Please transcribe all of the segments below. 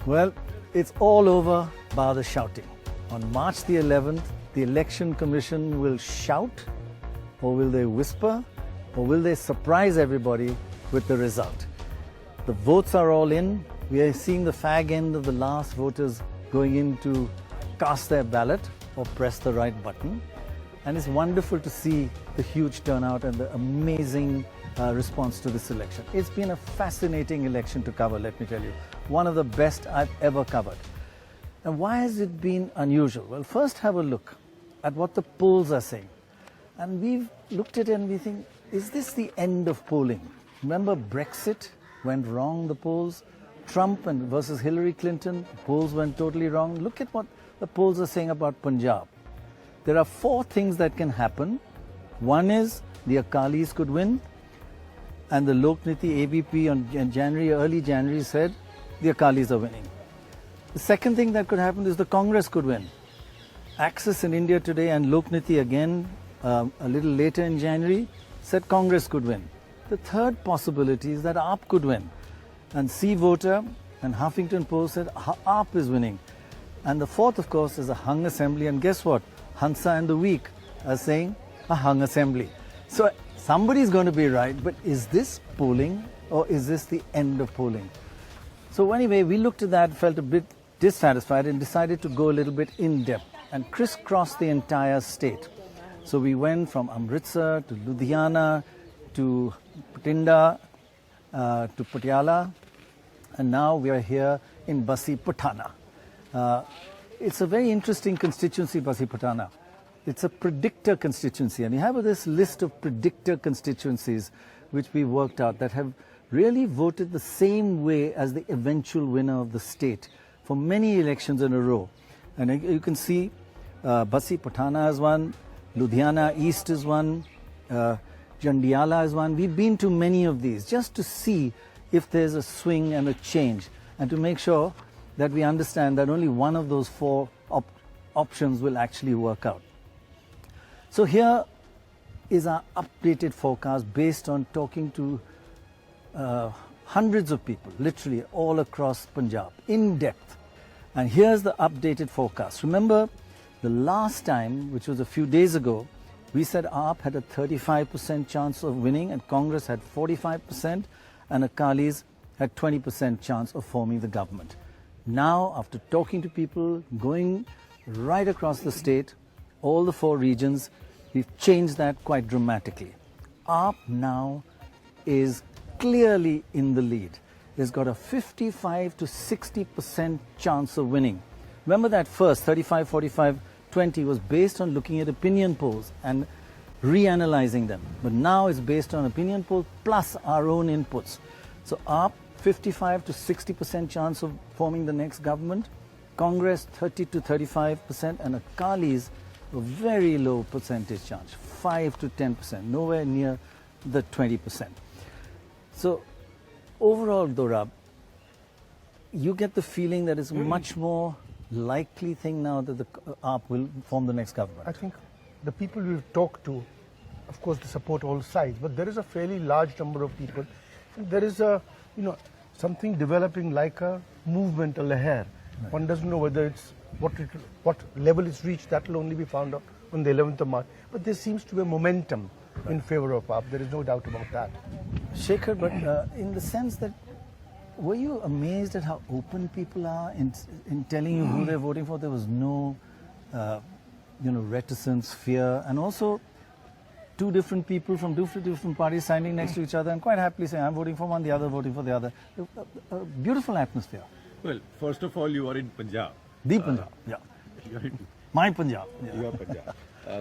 Well, it's all over bar the shouting. On March the 11th, the Election Commission will shout, or will they whisper, or will they surprise everybody with the result? The votes are all in. We are seeing the fag end of the last voters going in to cast their ballot or press the right button. And it's wonderful to see the huge turnout and the amazing response to this election. It's been a fascinating election to cover, let me tell you. One of the best I've ever covered. And why has it been unusual? Well, first have a look at what the polls are saying. And we've looked at it and we think, is this the end of polling? Remember Brexit went wrong, the polls. Trump versus Hillary Clinton, the polls went totally wrong. Look at what the polls are saying about Punjab. There are 4 things that can happen. One is the Akalis could win, and the Lokniti AAP on early January said the Akalis are winning. The second thing that could happen is the Congress could win. Access in India Today and Lokniti again a little later in January said Congress could win. The third possibility is that AAP could win. And C Voter and Huffington Post said AAP is winning. And the fourth, of course, is a hung assembly. And guess what? Hansa and the Week are saying a hung assembly. So somebody's going to be right, but is this polling or is this the end of polling? So anyway, we looked at that, felt a bit dissatisfied and decided to go a little bit in depth and crisscross the entire state. So we went from Amritsar to Ludhiana to Patinda to Patiala, and now we are here in Basi Patana. It's a very interesting constituency, Basi Patana. It's a predictor constituency, and you have this list of predictor constituencies which we worked out that have really voted the same way as the eventual winner of the state for many elections in a row. And you can see Basi Patana is one, Ludhiana East is one, Jandiala is one. We've been to many of these just to see if there's a swing and a change, and to make sure that we understand that only one of those 4 options will actually work out. So here is our updated forecast based on talking to hundreds of people, literally all across Punjab, in depth. And here's the updated forecast. Remember, the last time, which was a few days ago, we said AAP had a 35% chance of winning and Congress had 45% and Akalis had 20% chance of forming the government. Now, after talking to people, going right across the state, all the 4 regions, we've changed that quite dramatically. AAP now is clearly in the lead. It's got a 55 to 60% chance of winning. Remember that first 35, 45, 20 was based on looking at opinion polls and reanalyzing them. But now it's based on opinion polls plus our own inputs. So AAP, 55 to 60% chance of forming the next government. Congress, 30 to 35%. And Akalis, a very low percentage chance, 5 to 10%, nowhere near the 20%. So overall, Dorab, you get the feeling that it's much more likely thing now that the AAP will form the next government. I think the people we've talked to, of course, they support all sides, but there is a fairly large number of people. And there is a, something developing like a movement, a leher. Right. One doesn't know whether it's what level it's reached. That will only be found out on the 11th of March. But there seems to be a momentum in favor of AAP. There is no doubt about that. Shekhar, but in the sense that, were you amazed at how open people are in telling you who they're voting for? There was no, reticence, fear, and also 2 different people from different parties standing next to each other and quite happily saying, I'm voting for one, the other voting for the other. A beautiful atmosphere. Well, first of all, you are in Punjab. The Punjab, yeah. You're in My Punjab. Yeah. your Punjab.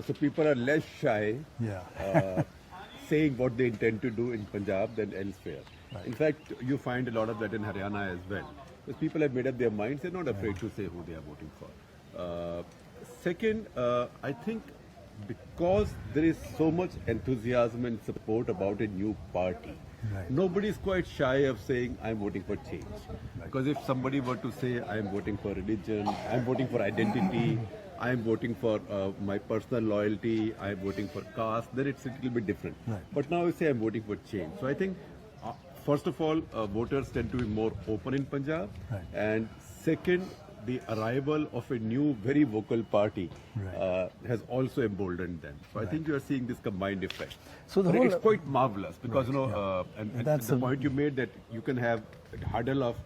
So people are less shy saying what they intend to do in Punjab than elsewhere. Right. In fact, you find a lot of that in Haryana as well. Because people have made up their minds, they're not afraid to say who they are voting for. Second, I think because there is so much enthusiasm and support about a new party, nobody is quite shy of saying, I'm voting for change. Because if somebody were to say, I'm voting for religion, I'm voting for identity, I'm voting for my personal loyalty, I'm voting for caste, then it's a little bit different. But now we say I'm voting for change. So I think, first of all, voters tend to be more open in Punjab. And Second, the arrival of a new, very vocal party has also emboldened them. So I think you are seeing this combined effect. So the But whole, it's quite marvelous because, and That's the a- point you made that you can have a huddle of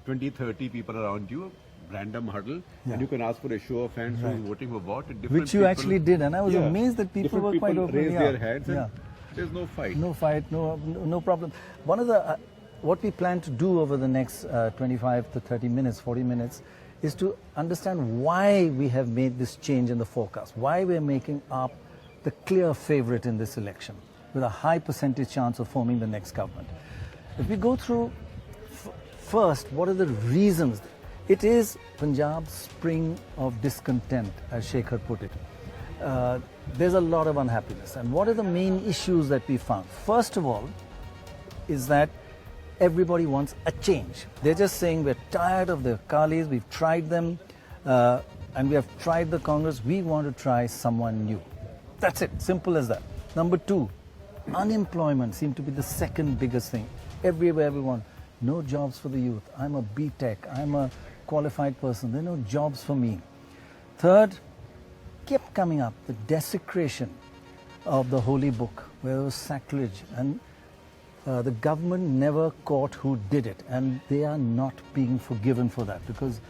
20, 30 people around you, random huddle, and you can ask for a show of hands who's voting for what. And different which you people- actually did, and I was amazed that people different were quite people open. raise their hands and Yeah. there's no fight. No fight, no problem. One of the what we plan to do over the next 25 to 30 minutes, 40 minutes, is to understand why we have made this change in the forecast, why we're making AAP the clear favorite in this election, with a high percentage chance of forming the next government. If we go through first, what are the reasons? It is Punjab's spring of discontent, as Shekhar put it. There's a lot of unhappiness. And what are the main issues that we found? First of all, is that everybody wants a change. They're just saying we're tired of the Akalis, we've tried them, and we have tried the Congress, we want to try someone new. That's it, simple as that. Number two, unemployment seemed to be the second biggest thing. Everywhere we want, no jobs for the youth. I'm a B.Tech, I'm a qualified person, there are no jobs for me. Third, kept coming up, the desecration of the holy book, where there was sacrilege, and the government never caught who did it, and they are not being forgiven for that, because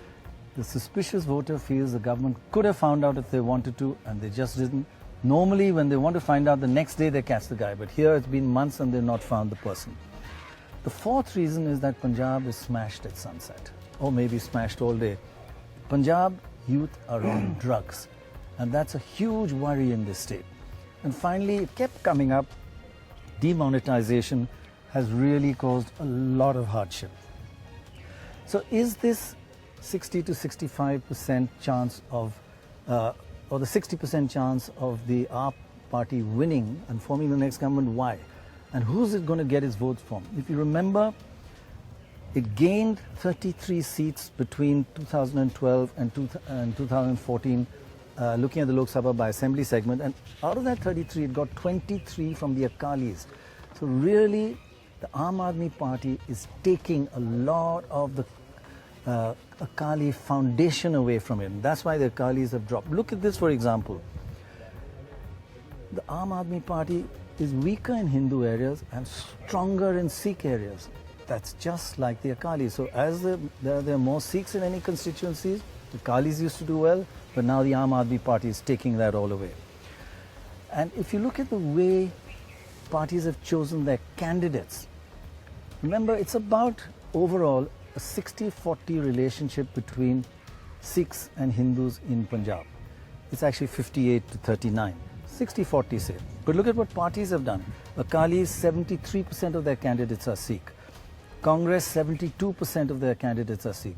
the suspicious voter feels the government could have found out if they wanted to, and they just didn't. Normally, when they want to find out, the next day they catch the guy, but here it's been months and they've not found the person. The fourth reason is that Punjab is smashed at sunset, or maybe smashed all day. Punjab youth are on drugs, and that's a huge worry in this state. And finally, it kept coming up, demonetization has really caused a lot of hardship. So is this 60 to 65% chance of, or the 60% chance of the AAP party winning and forming the next government? Why? And who's it going to get its votes from? If you remember, it gained 33 seats between 2012 and 2014, looking at the Lok Sabha by assembly segment, and out of that 33, it got 23 from the Akalis. So really, the Aam Aadmi Party is taking a lot of the Akali foundation away from it. And that's why the Akalis have dropped. Look at this, for example. The Aam Aadmi Party is weaker in Hindu areas and stronger in Sikh areas. That's just like the Akalis. So as there are more Sikhs in any constituencies, the Akalis used to do well, but now the Aam Aadmi Party is taking that all away. And if you look at the way parties have chosen their candidates, remember, it's about overall a 60-40 relationship between Sikhs and Hindus in Punjab. It's actually 58 to 39, 60-40 say. But look at what parties have done. Akalis, 73% of their candidates are Sikh. Congress, 72% of their candidates are Sikh.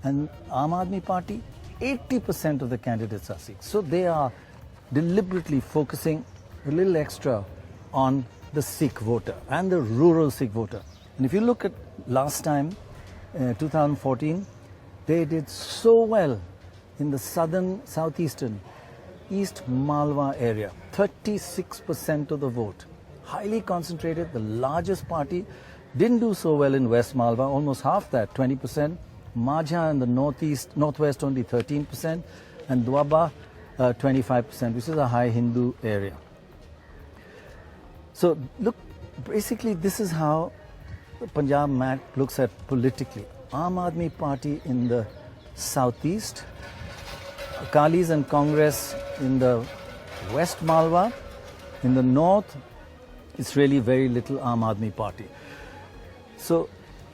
And Aam Aadmi Party, 80% of the candidates are Sikh. So they are deliberately focusing a little extra on the Sikh voter and the rural Sikh voter. And if you look at last time, 2014, they did so well in the southern, southeastern, East Malwa area. 36% of the vote. Highly concentrated, the largest party. Didn't do so well in West Malwa, almost half that, 20%. Majha in the northwest only 13%, and Dorab 25%, which is a high Hindu area. So look, basically this is how the Punjab map looks at politically. Aam Aadmi Party in the southeast, Akalis and Congress in the West Malwa. In the north, it's really very little Aam Aadmi Party. So,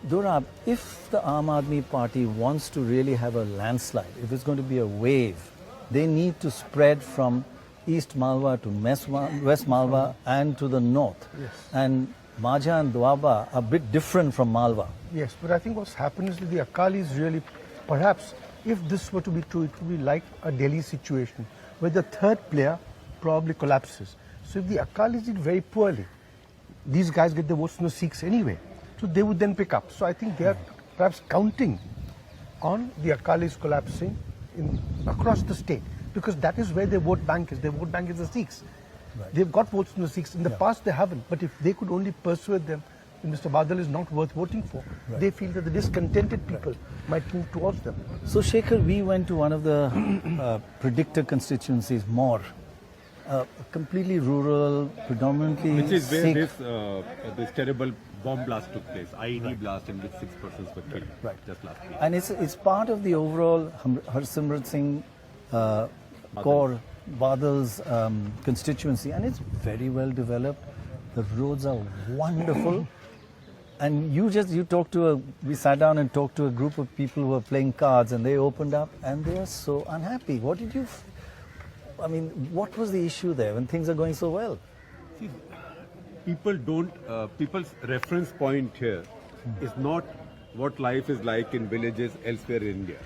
Dorab, if the Aam Aadmi Party wants to really have a landslide, if it's going to be a wave, they need to spread from East Malwa to West Malwa and to the north. Yes. And Majha and Doaba are a bit different from Malwa. Yes, but I think what's happened is that the Akalis really, perhaps, if this were to be true, it would be like a Delhi situation, where the third player probably collapses. So if the Akalis did very poorly, these guys get the votes from the Sikhs anyway. So they would then pick up. So I think they are perhaps counting on the Akalis collapsing across the state, because that is where their vote bank is. Their vote bank is the Sikhs. Right. They've got votes from the Sikhs. In the past they haven't, but if they could only persuade them Mr. Badal is not worth voting for. They feel that the discontented people might move towards them. So, Shekhar, we went to one of the predictor constituencies, more. Completely rural, predominantly Which is where Sikh. this terrible bomb blast took place, IED blast in which 6 persons were killed just last week. And it's part of the overall Harsimrat Singh core Badal's constituency, and it's very well developed. The roads are wonderful. And we sat down and talked to a group of people who were playing cards, and they opened up and they are so unhappy. What was the issue there when things are going so well? See, people's reference point here is not what life is like in villages elsewhere in India.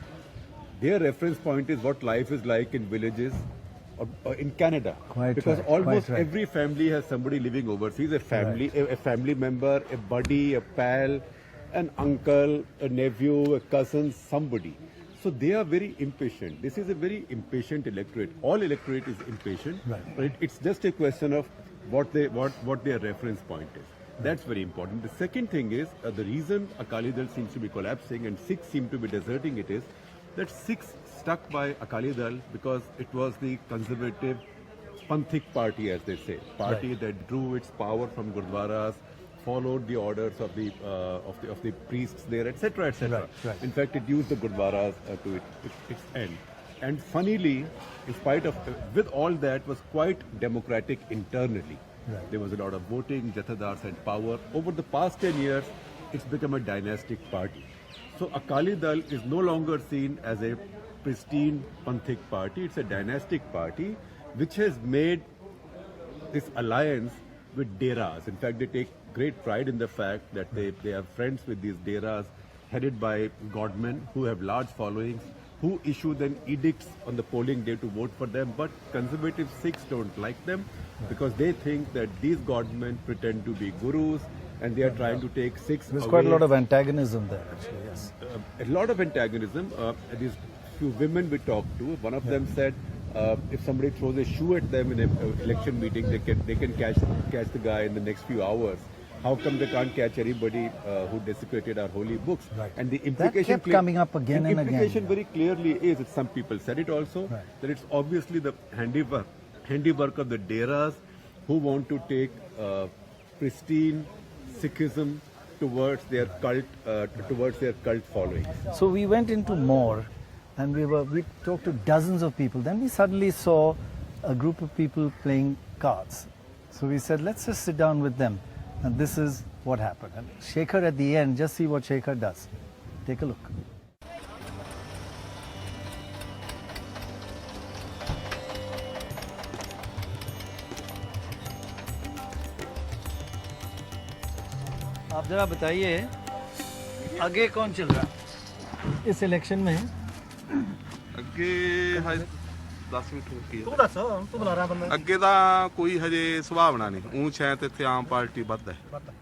Their reference point is what life is like in villages or in Canada. Because almost every family has somebody living overseas, a family member, a buddy, a pal, an uncle, a nephew, a cousin, somebody. So they are very impatient. This is a very impatient electorate. All electorate is impatient, but it's just a question of what their reference point is. That's very important. The second thing is the reason Akali Dal seems to be collapsing and Sikhs seem to be deserting it is that Sikhs stuck by Akali Dal because it was the conservative Panthik party, as they say, party that drew its power from Gurdwaras, followed the orders of the priests there, etc., etc. In fact, it used the Gurdwaras to its end. And funnily, in spite of, with all that, was quite democratic internally. There was a lot of voting, Jathadars had power. Over the past 10 years, it's become a dynastic party. So Akali Dal is no longer seen as a pristine Panthik party. It's a dynastic party which has made this alliance with Deras. In fact, they take great pride in the fact that they are friends with these Deras headed by godmen who have large followings, who issue then edicts on the polling day to vote for them. But conservative Sikhs don't like them because they think that these godmen pretend to be gurus and they are trying to take Sikhs There's away. quite a lot of antagonism there, actually, yes. A lot of antagonism. These few women we talked to, one of them said if somebody throws a shoe at them in an election meeting, they can catch the guy in the next few hours. How come they can't catch anybody who desecrated our holy books? And the implication that kept coming up again and again. The implication very clearly is, that some people said it also, that it's obviously the handiwork of the Deras who want to take pristine Sikhism towards their cult following. So we went into more, and we talked to dozens of people. Then we suddenly saw a group of people playing cards. So we said, let's just sit down with them. And this is what happened. And Shekhar at the end, just see what Shekhar does. Take a look. आप जरा बताइए आगे कौन चल रहा है इस election में? ਅੱਗੇ ਹਜੇ 10 ਮਿੰਟ ਹੋ ਗਏ। ਤੂੰ ਦੱਸ, ਤੂੰ ਬੁਲਾ ਰਿਹਾ ਬੰਦਾ। ਅੱਗੇ ਤਾਂ ਕੋਈ ਹਜੇ ਸੁਭਾਵਨਾ ਨਹੀਂ। ਉਹ ਸ਼ਾਇਦ ਇੱਥੇ ਆਮ ਪਾਰਟੀ ਵੱਧ ਹੈ।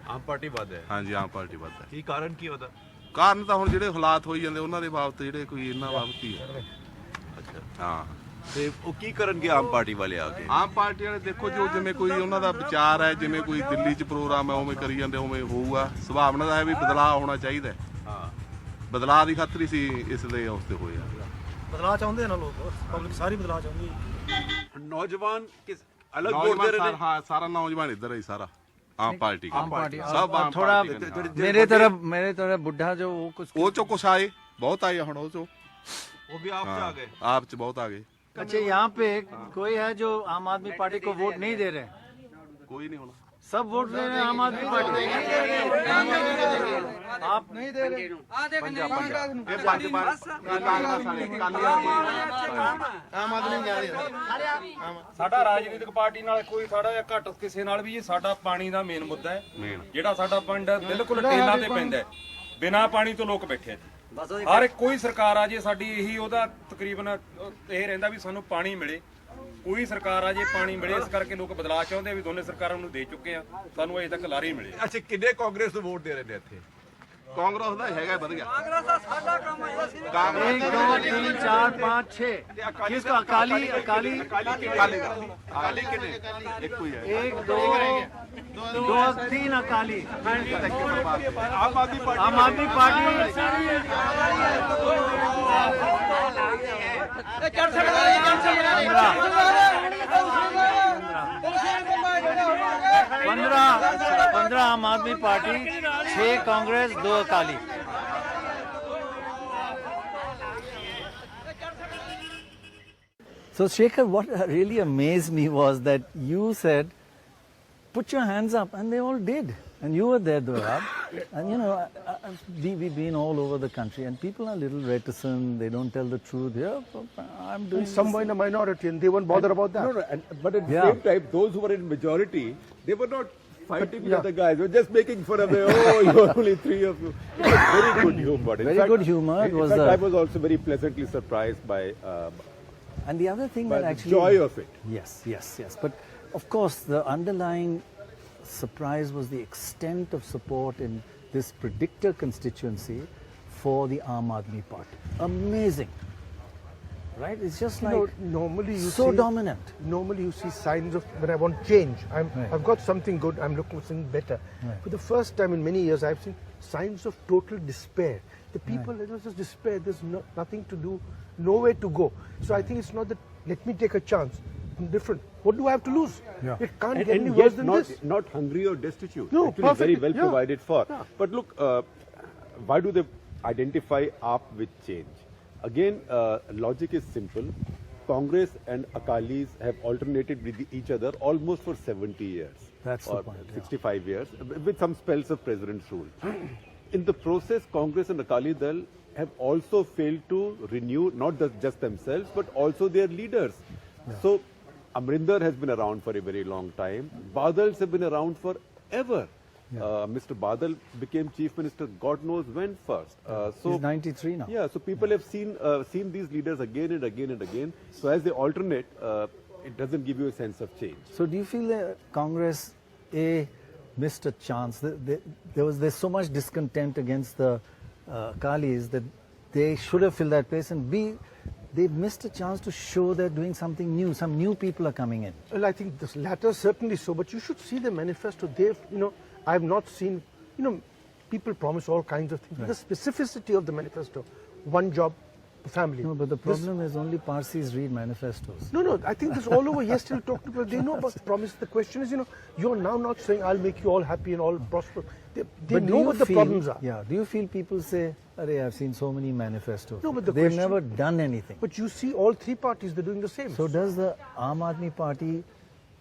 ਆਮ ਪਾਰਟੀ ਵੱਧ ਹੈ। ਹਾਂਜੀ, ਆਮ ਪਾਰਟੀ ਵੱਧ ਹੈ। ਕੀ ਕਾਰਨ ਕੀ ਉਹਦਾ? ਕਾਰਨ ਤਾਂ ਹੁਣ ਜਿਹੜੇ ਹਾਲਾਤ ਹੋਈ ਜਾਂਦੇ ਉਹਨਾਂ ਦੇ ਬਾਬਤ ਜਿਹੜੇ ਕੋਈ ਇਹਨਾਂ ਬਾਬਤ ਹੀ ਹੈ। ਅੱਛਾ, ਹਾਂ। ਤੇ ਉਹ ਕੀ ਕਰਨਗੇ ਆਮ ਪਾਰਟੀ ਵਾਲੇ ਆ ਕੇ? ਆਮ ਪਾਰਟੀ ਵਾਲੇ ਦੇਖੋ ਜੋ ਜਿਵੇਂ ਕੋਈ ਉਹਨਾਂ ਦਾ ਵਿਚਾਰ ਹੈ, ਜਿਵੇਂ ਕੋਈ ਦਿੱਲੀ 'ਚ ਪ੍ਰੋਗਰਾਮ ਹੈ ਉਵੇਂ ਕਰੀ ਜਾਂਦੇ ਉਵੇਂ ਹੋਊਗਾ। ਸੁਭਾਵਨਾ ਦਾ ਹੈ ਵੀ ਬਦਲਾਅ ਹੋਣਾ ਚਾਹੀਦਾ। ਹਾਂ, ਬਦਲਾਅ ਦੀ ਖਾਤਰ ਹੀ ਸੀ ਇਸ ਲਈ ਉਸ ਤੇ ਹੋਇਆ। ਬਦਲਾਅ ਚਾਹੁੰਦੇ ਨਾ ਲੋਕ, ਪਬਲਿਕ ਸਾਰੀ ਬਦਲਾਅ ਚਾਹੁੰਦੀ ਹੈ। ਨੌਜਵਾਨ ਕਿਸ ਅਲੱਗ ਵੋਟ ਦੇ ਰਹੇ ਨੇ? ਹਾਂ, ਸਾਰਾ ਨੌਜਵਾਨ ਇੱਧਰ ਹੀ ਸਾਰਾ ਆਮ पार्टी का। सब आम थोड़ा मेरे तरफ बुढ़ा जो वो कुछ वो चो कुछ आए, बहुत आए हूँ वो चो, वो भी आप आ गए? आप च बहुत आ गए। अच्छा, यहाँ पे कोई है जो आम आदमी पार्टी को वोट नहीं दे रहे? कोई नहीं होना, सब वोट दे रहे हैं आम आदमी पार्टी। आप नहीं दे रहे? ਸਾਡਾ ਰਾਜਨੀਤਿਕ ਪਾਰਟੀ ਨਾਲ ਕੋਈ ਸਾਡਾ ਘੱਟ ਕਿਸੇ ਨਾਲ ਵੀ ਸਾਡਾ ਪਾਣੀ ਦਾ ਮੇਨ ਮੁੱਦਾ ਹੈ। ਜਿਹੜਾ ਸਾਡਾ ਪਿੰਡ ਬਿਲਕੁਲ ਟੇਲਾਂ ਤੇ ਪੈਂਦਾ ਹੈ, ਬਿਨਾਂ ਪਾਣੀ ਤੋਂ ਲੋਕ ਬੈਠੇ ਆ। ਹਰ ਕੋਈ ਸਰਕਾਰ ਆ ਜੇ ਸਾਡੀ ਇਹੀ ਉਹਦਾ ਤਕਰੀਬਨ ਇਹ ਰਹਿੰਦਾ ਵੀ ਸਾਨੂੰ ਪਾਣੀ ਮਿਲੇ। ਕੋਈ ਸਰਕਾਰ ਆ ਜੇ ਪਾਣੀ ਮਿਲੇ, ਇਸ ਕਰਕੇ ਲੋਕ ਬਦਲਾਅ ਚਾਹੁੰਦੇ ਆ ਵੀ ਦੋਨੇ ਸਰਕਾਰਾਂ ਨੂੰ ਦੇ ਚੁੱਕੇ ਆ, ਸਾਨੂੰ ਅਜੇ ਤੱਕ ਲਾਰੀ ਮਿਲੇ। ਅੱਛਾ, ਕਿੰਨੇ ਕਾਂਗਰਸ ਨੂੰ ਵੋਟ ਦੇ ਰਹੇ ਨੇ ਇੱਥੇ? ਕਾਂਗਰਸ ਦਾ ਹੈਗਾ ਵਧ ਗਿਆ। ਕਾਂਗਰਸ ਦਾ ਸਾਡਾ ਕੰਮ ਹੈ। 1 2 3 4 5 6 किसका? अकाली ਅਕਾਲੀ ਕਿੰਨੇ? ਇੱਕੋ ਹੀ ਹੈ। 1 2 तीन अकाली आम आदमी पार्टी आम आदमी पार्टी 15 आम Aadmi party 6 Congress 2 Akali So Shekhar, what really amazed me was that you said, put your hands up, and they all did. And you were there, Dorab. And you know, we've been all over the country, and people are a little reticent, they don't tell the truth. Yeah, I'm doing Somewhere in a minority, and they won't bother about that. No, but at the same time, those who were in majority, they were not fighting with other guys. They were just making fun of them. Oh, you're only 3 of you. It was very good humor. Very good humor. In fact, I was also very pleasantly surprised by and the other thing by that the actually... joy of it. Yes. But of course, the underlying surprise was the extent of support in this predictor constituency for the Aam Aadmi Party. Amazing. Right? It's just like normally you so see, dominant. Normally you see signs of when I want change. I've got something good, I'm looking for something better. Right. For the first time in many years, I've seen signs of total despair. The people, it was just despair. There's nothing to do, nowhere to go. So I think it's not that, let me take a chance. I'm different. What do I have to lose? Yeah. It can't And get any yet worse than not, this. not hungry or destitute. No, actually very perfect. well Yeah. provided for. Yeah. But look, why do they identify AAP with change? Again, logic is simple. Congress and Akalis have alternated with each other almost for 70 years. That's the or point, yeah. 65 years, with some spells of president's rule. In the process, Congress and Akali Dal have also failed to renew not just themselves, but also their leaders. Yeah. So, Amarinder has been around for a very long time. Badals have been around forever. Yeah. Mr. Badal became chief minister, God knows when first. So he's 93 now. Yeah, so people have seen these leaders again and again and again. So as they alternate, it doesn't give you a sense of change. So do you feel that Congress, missed a chance? There's so much discontent against the Akalis that they should have filled that place, and B, they missed a chance to show they're doing something new. Some new people are coming in. Well, I think the latter certainly so, but you should see the manifesto. They've, I have not seen, people promise all kinds of things. Right. The specificity of the manifesto, one job per family. No, but the problem is only Parsis read manifestos. No, I think this all over. Yes, still talk to people. They know about the promise. The question is, you're now not saying I'll make you all happy and all prosperous. They know what the problems are. Yeah. Do you feel people say, "Arey, I've seen so many manifestos"? No, but they've never done anything. But you see, all three parties, they're doing the same. So does the Aam Aadmi Party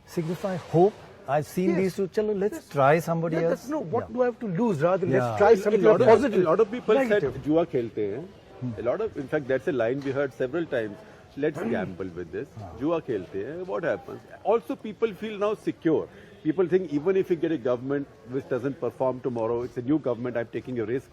signify hope? I've seen these two. Chalo, let's try somebody else. What do I have to lose? Rather, let's try something a positive. A lot of people negative. said, "Jua khelte hain." In fact, that's a line we heard several times. Let's gamble with this. Jua khelte hain. What happens? Also, people feel now secure. People think even if you get a government which doesn't perform tomorrow, it's a new government, I'm taking a risk,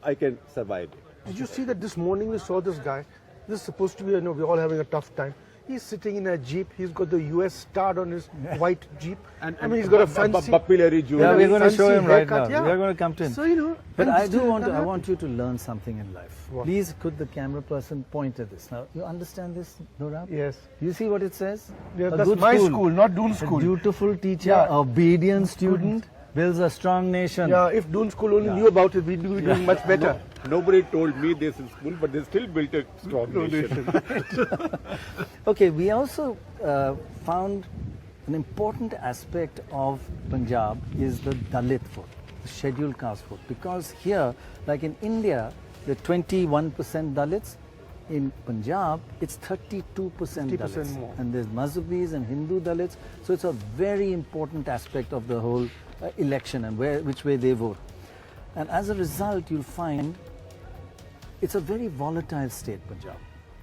I can survive it. Did you see that this morning we saw this guy? This is supposed to be, we're all having a tough time. He's sitting in a jeep. He's got the US star on his white jeep. And he's got a fancy... Yeah, we're going to show him right now. Yeah. We're going to come to him. So, but I want you to learn something in life. What? Please, could the camera person point at this? Now, you understand this, Dorab? Yes. You see what it says? Yeah, that's my school, not Doon school. A dutiful teacher, obedient student, builds a strong nation. Yeah, if Doon school only knew about it, we'd be doing much better. Nobody told me this in school, but they still built a strong nation. Okay, we also found an important aspect of Punjab is the Dalit vote, the scheduled caste vote. Because here, like in India, there are 21% Dalits. In Punjab, it's 32% Dalits. More. And there's Mazhabis and Hindu Dalits. So it's a very important aspect of the whole election and which way they vote. And as a result, you'll find it's a very volatile state, Punjab.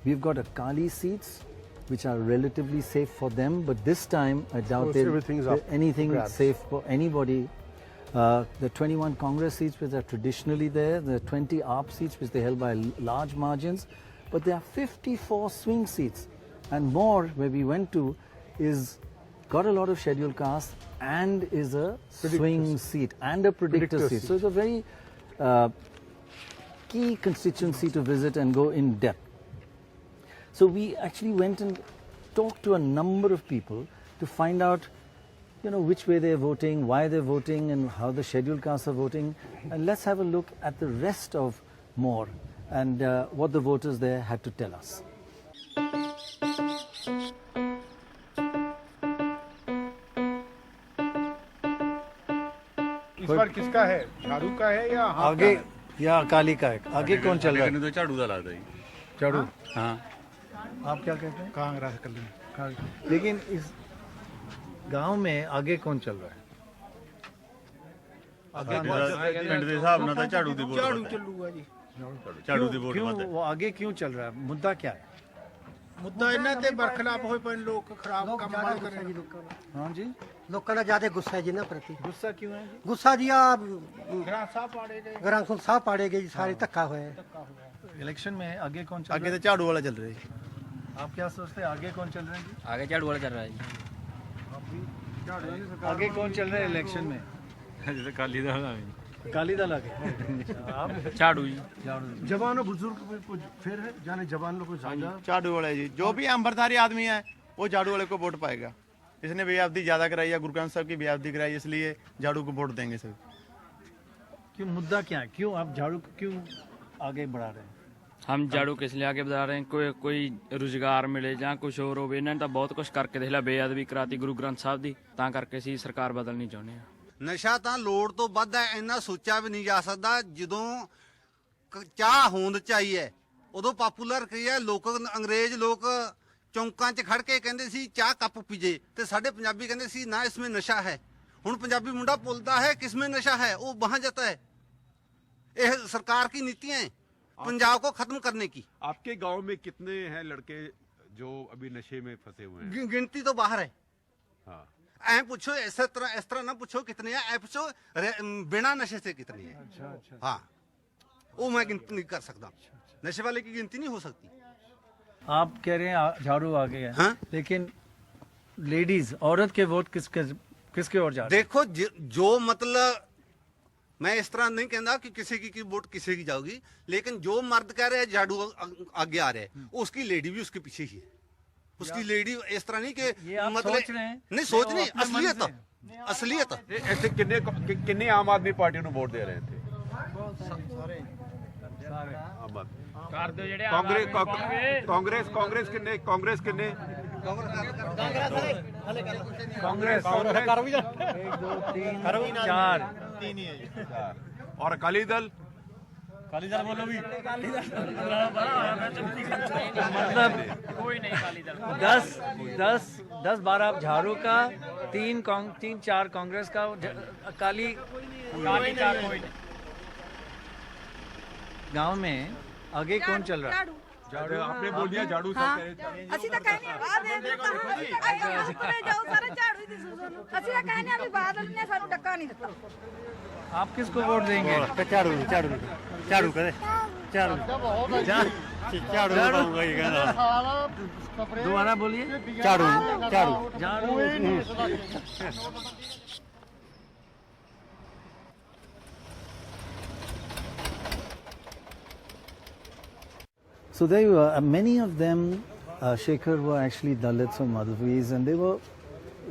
We've got Akali seats, which are relatively safe for them, but this time I doubt anything safe for anybody. There are 21 Congress seats which are traditionally there. There are 20 AAP seats which they held by large margins. But there are 54 swing seats, and more where we went to is got a lot of scheduled castes and is a swing seat and a predictor seat. So it's a very key constituency to visit and go in depth. So we actually went and talked to a number of people to find out you know, which way they're voting, why they're voting, and how the scheduled castes are voting. And let's have a look at the rest of more and what the voters there had to tell us. इस बार किसका है, झाड़ू का है या आगे या अकाली का है? आगे कौन चल रहा है? तो झाड़ू का लगता है झाड़ू। हाँ आप क्या कहते हैं? कांग्रेस कर लें। लेकिन इस गांव में आगे कौन चल रहा है? पिंड के हिसाब ਨਾਲ ਤਾਂ ਝਾੜੂ ਦੀ ਵੋਟ झाड़ू ਚੱਲੂਗਾ ਜੀ। ਝਾੜੂ ਦੀ ਵੋਟ क्यों ਵੱਧ ਹੈ वो आगे क्यों चल रहा है? मुद्दा क्या है? ਮੁੱਦਾ ਇਹਨਾਂ ਤੇ ਬਰਖਲਾਫ ਹੋਏ ਪਏ ਲੋਕ ਖਰਾਬ ਕੰਮ ਵਾਲੇ ਕਰ ਰਹੇ। हाँ जी, ਲੋਕਾਂ ਦਾ ਜ਼ਿਆਦਾ ਗੁੱਸਾ ਹੈ ਜਿਨ੍ਹਾਂ ਪ੍ਰਤੀ गुस्सा क्यों है जी? ਗੁੱਸਾ ਜੀ ਆ ਗ੍ਰਾਮ ਸਾਹਿਬ ਪਾੜੇ ਗਏ। ਗ੍ਰੰਥ ਸਾਹਿਬ ਪਾੜੇ ਗਏ ਜੀ ਸਾਰੇ ਧੱਕਾ ਹੋਇਆ ਹੈ। इलेक्शन में आगे कौन चल ਅੱਗੇ रहा ਤਾਂ ਝਾੜੂ ਵਾਲਾ ਚੱਲ ਰਿਹਾ ਜੀ है? आप क्या सोचते हैं आगे कौन चल रहा है जी? आगे झाड़ू वाला चल रहा है आगे कौन चल रहा है इलेक्शन में? जी अकाली दल अकाली दल आगे। आप झाड़ू जी जवान और बुजुर्ग में कुछ फिर है, जाने जवान लोग को ज्यादा झाड़ू वाले जी, जो भी अंबरधारी आदमी है वो झाड़ू वाले को वोट पाएगा। इसने बेयाबदी ज्यादा कराई है, गुरु ग्रंथ साहब की बेयाबदी कराई, इसलिए झाड़ू को वोट देंगे सभी। क्यों, मुद्दा क्या है? क्यों आप झाड़ू को क्यों आगे बढ़ा रहे हैं? हम झाड़ू किस लिए आगे बता रहे हैं? कोई रोजगार मिले ਜਾਂ ਕੁਝ ਹੋਰ ਹੋਵੇ। ਇਹਨਾਂ ਨੇ ਤਾਂ ਬਹੁਤ ਕੁਝ ਕਰਕੇ ਦੇਖ ਲਿਆ, ਬੇਅਦਬੀ ਕਰਾਤੀ ਗੁਰੂ ਗ੍ਰੰਥ ਸਾਹਿਬ ਦੀ, ਤਾਂ ਕਰਕੇ ਅਸੀਂ ਸਰਕਾਰ ਬਦਲਣੀ ਚਾਹੁੰਦੇ ਹਾਂ। ਨਸ਼ਾ ਤਾਂ ਲੋੜ ਤੋਂ ਵੱਧ ਹੈ, ਇੰਨਾ ਸੋਚਿਆ ਵੀ ਨਹੀਂ ਜਾ ਸਕਦਾ। ਜਦੋਂ ਚਾਹ ਹੋਂਦ ਚਾਹੀ ਹੈ ਉਦੋਂ ਪਾਪੂਲਰ ਕੀ ਹੈ, ਲੋਕ ਅੰਗਰੇਜ਼ ਲੋਕ ਚੌਂਕਾਂ 'ਚ ਖੜ ਕੇ ਕਹਿੰਦੇ ਸੀ ਚਾਹ ਕੱਪ ਪੀਜੇ, ਤੇ ਸਾਡੇ ਪੰਜਾਬੀ ਕਹਿੰਦੇ ਸੀ ਨਾ ਇਸਮੇ ਨਸ਼ਾ ਹੈ। ਹੁਣ ਪੰਜਾਬੀ ਮੁੰਡਾ ਪੁੱਲਦਾ ਹੈ ਕਿਸਮੇ ਨਸ਼ਾ ਹੈ, ਉਹ ਵਹਾਂ ਜਾਤਾ ਹੈ। ਇਹ ਸਰਕਾਰ की नीतियां हैं पंजाब को खत्म करने की। आपके गांव में कितने हैं लड़के जो अभी नशे में फंसे हुए हैं? गिनती तो बाहर है। हाँ, ऐ पूछो, इस तरह ना पूछो कितने हैं, ऐ पूछो बिना नशे से कितने हैं। अच्छा अच्छा। हाँ, वो मैं गिनती नहीं कर सकता, नशे वाले की गिनती नहीं हो सकती। आप कह रहे हैं झाड़ू आ गया है, हाँ? लेकिन लेडीज, औरत के वोट किसके ओर जा रहे हैं? देखो जो मतलब मैं इस तरह नहीं कहता कि किसी की वोट किसी की जाओगी, लेकिन जो मर्द कह रहे हैं झाड़ू आगे आ रहे हैं, उसकी लेडी भी उसके पीछे ही है। उसकी लेडी इस तरह नहीं ये कि आप मतलब सोच रहे हैं? नहीं सोच वो नहीं, अपने मन असलियत से। असलियत ऐसे किन्ने आम आदमी पार्टी ਨੂੰ ਵੋਟ ਦੇ ਰਹੇ थे? आम आदमी ਕਰ ਦਿਓ ਜਿਹੜੇ कांग्रेस किन्ने? कांग्रेस किन्ने? कांग्रेस 1 2 3 4 और अकाली दल? मतलब कोई नहीं अकाली दल 10 12 झाड़ू का, 3 4 कांग्रेस का, अकाली का कोई नहीं। गांव में आगे कौन चल रहा है? आपने बोल दिया झाड़ू सब ਅਸੀਂ ਤਾਂ ਕਹਿੰਦੇ ਆ ਬਾਹਰ ਦੇ ਜਾਓ ਸਾਰੇ ਝਾੜੂ ਹੀ ਦਿਸੂ ਸਾਨੂੰ। ਅਸੀਂ ਤਾਂ ਕਹਿੰਦੇ ਆ ਵੀ ਬਾਦਲ ਨੇ ਸਾਨੂੰ ਡੱਕਾ ਨਹੀਂ ਦਿੱਤਾ। आप किसको वोट देंगे? झाड़ू झाड़ू झाड़ू करे झाड़ू झाड़ू बताऊंगा ये कहना। दोबारा बोलिए। झाड़ू झाड़ू झाड़ू। So there you are. Many of them, Shekhar, were actually Dalits or Madhvis, and they were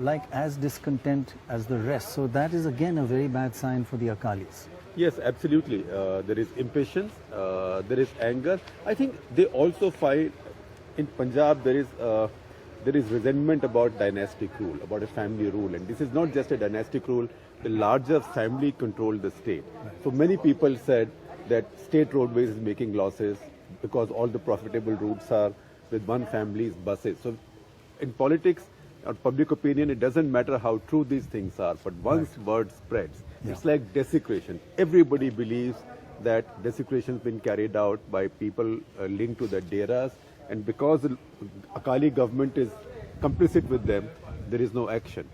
like as discontent as the rest. So that is again a very bad sign for the Akalis. Yes, absolutely. There is impatience, there is anger. I think they also find in Punjab there is resentment about dynastic rule, about a family rule, and this is not just a dynastic rule. The larger family controlled the state. So many people said that state roadways is making losses because all the profitable routes are with one family's buses. So in politics or public opinion, it doesn't matter how true these things are, but once word spreads, it's like desecration. Everybody believes that desecration has been carried out by people linked to the Deras, and because the Akali government is complicit with them, there is no action.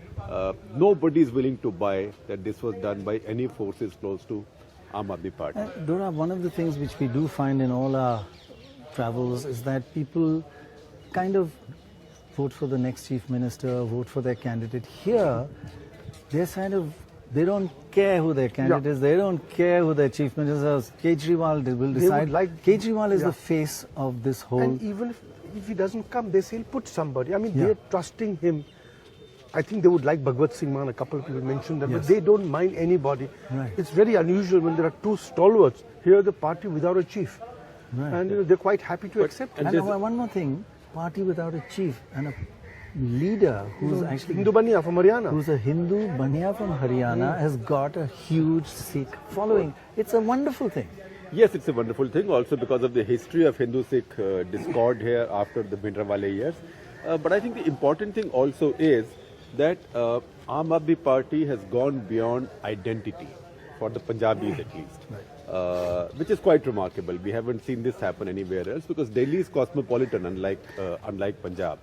Nobody is willing to buy that this was done by any forces close to Aam Aadmi Party. Dorab, one of the things which we do find in all our travels is that people kind of vote for the next chief minister, vote for their candidate. Here, they're kind of, they don't care who their candidate is, they don't care who their chief minister is. Kejriwal will decide. Kejriwal is the face of this whole. And even if he doesn't come, they say he'll put somebody. I mean, they're trusting him. I think they would like Bhagwant Singh Mann. A couple of people mentioned that, but Yes. they don't mind anybody. Right. It's very unusual when there are two stalwarts. Here, the party without a chief, and they're quite happy to accept it. And one more thing, party without a chief and a leader who's actually Hindu Bania from Haryana. who's a Hindu Bania from Haryana has got a huge Sikh following. It's a wonderful thing. Yes, it's a wonderful thing also because of the history of Hindu-Sikh discord here after the Bhindranwale years. But I think the important thing also is that Aam Aadmi Party has gone beyond identity, for the Punjabis at least, which is quite remarkable. We haven't seen this happen anywhere else because Delhi is cosmopolitan, unlike Punjab.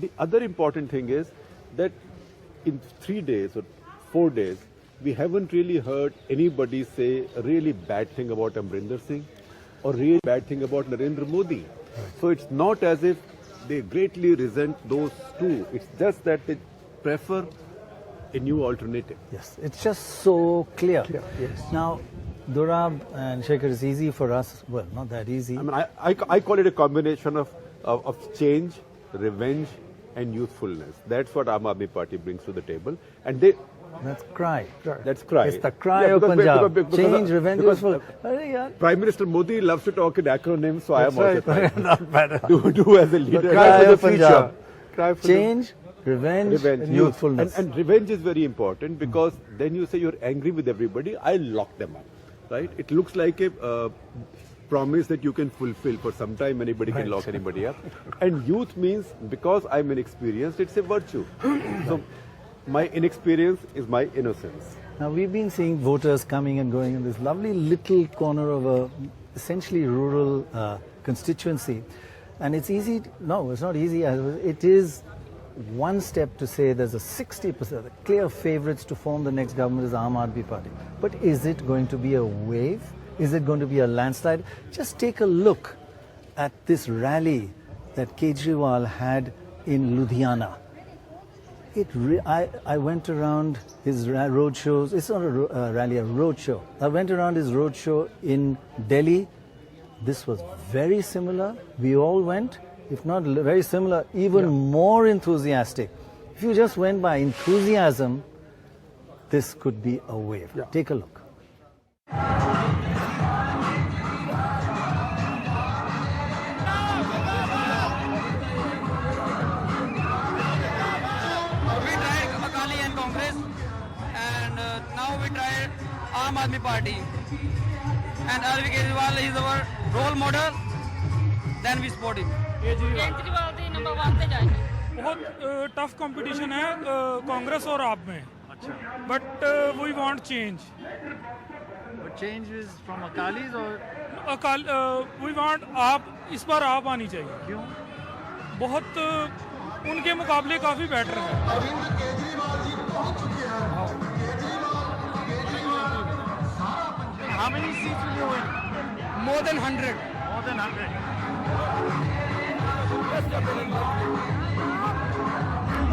The other important thing is that in 3 days or 4 days, we haven't really heard anybody say a really bad thing about Amarinder Singh or really bad thing about Narendra Modi. So it's not as if they greatly resent those two. It's just that they prefer a new alternative. Yes, it's just so clear. Yes. Now, Dorab and Shekhar is easy for us. Well, not that easy. I mean, I call it a combination of change, revenge, and youthfulness. That's what Aam Aadmi Party brings to the table, and That's cry. that's cry. It's the cry Yeah, of because- Punjab. because- Change, revenge, because- useful. Arey yaar. Prime Minister Modi loves to talk in acronyms, so I am also trying Not bad. do as a leader. Cry for the of Punjab. future. Cry for the- Change, revenge, Revenge, youthfulness. and revenge is very important because then you say you're angry with everybody. I'll lock them up, right? It looks like a promise that you can fulfill for some time. Anybody can lock anybody up. And youth means because I'm inexperienced, it's a virtue. So my inexperience is my innocence. Now, we've been seeing voters coming and going in this lovely little corner of a essentially rural constituency. And it's easy, no, it's not easy. It is one step to say there's a 60%, the clear favorites to form the next government is Aam Aadmi Party. But is it going to be a wave? Is it going to be a landslide? Just take a look at this rally that Kejriwal had in Ludhiana. I went around his road shows. It's not a rally, a road show. I went around his road show in Delhi. This was very similar. We all went, if not very similar, even more enthusiastic. If you just went by enthusiasm, this could be a wave. Take a look. Akali and Congress, and now we tried Aam Aadmi Party. And Kejriwal is our role model, then we support him. Kejriwal the number 1 ਤੇ ਜਾਏਗੀ बहुत tough competition है कांग्रेस और आप में but we want change Change is from Akalis or we want AAP इस बार आप आनी चाहिए क्यों? बहुत उनके मुकाबले काफ़ी बेटर है How many seats will you win? More than 100. More than 100.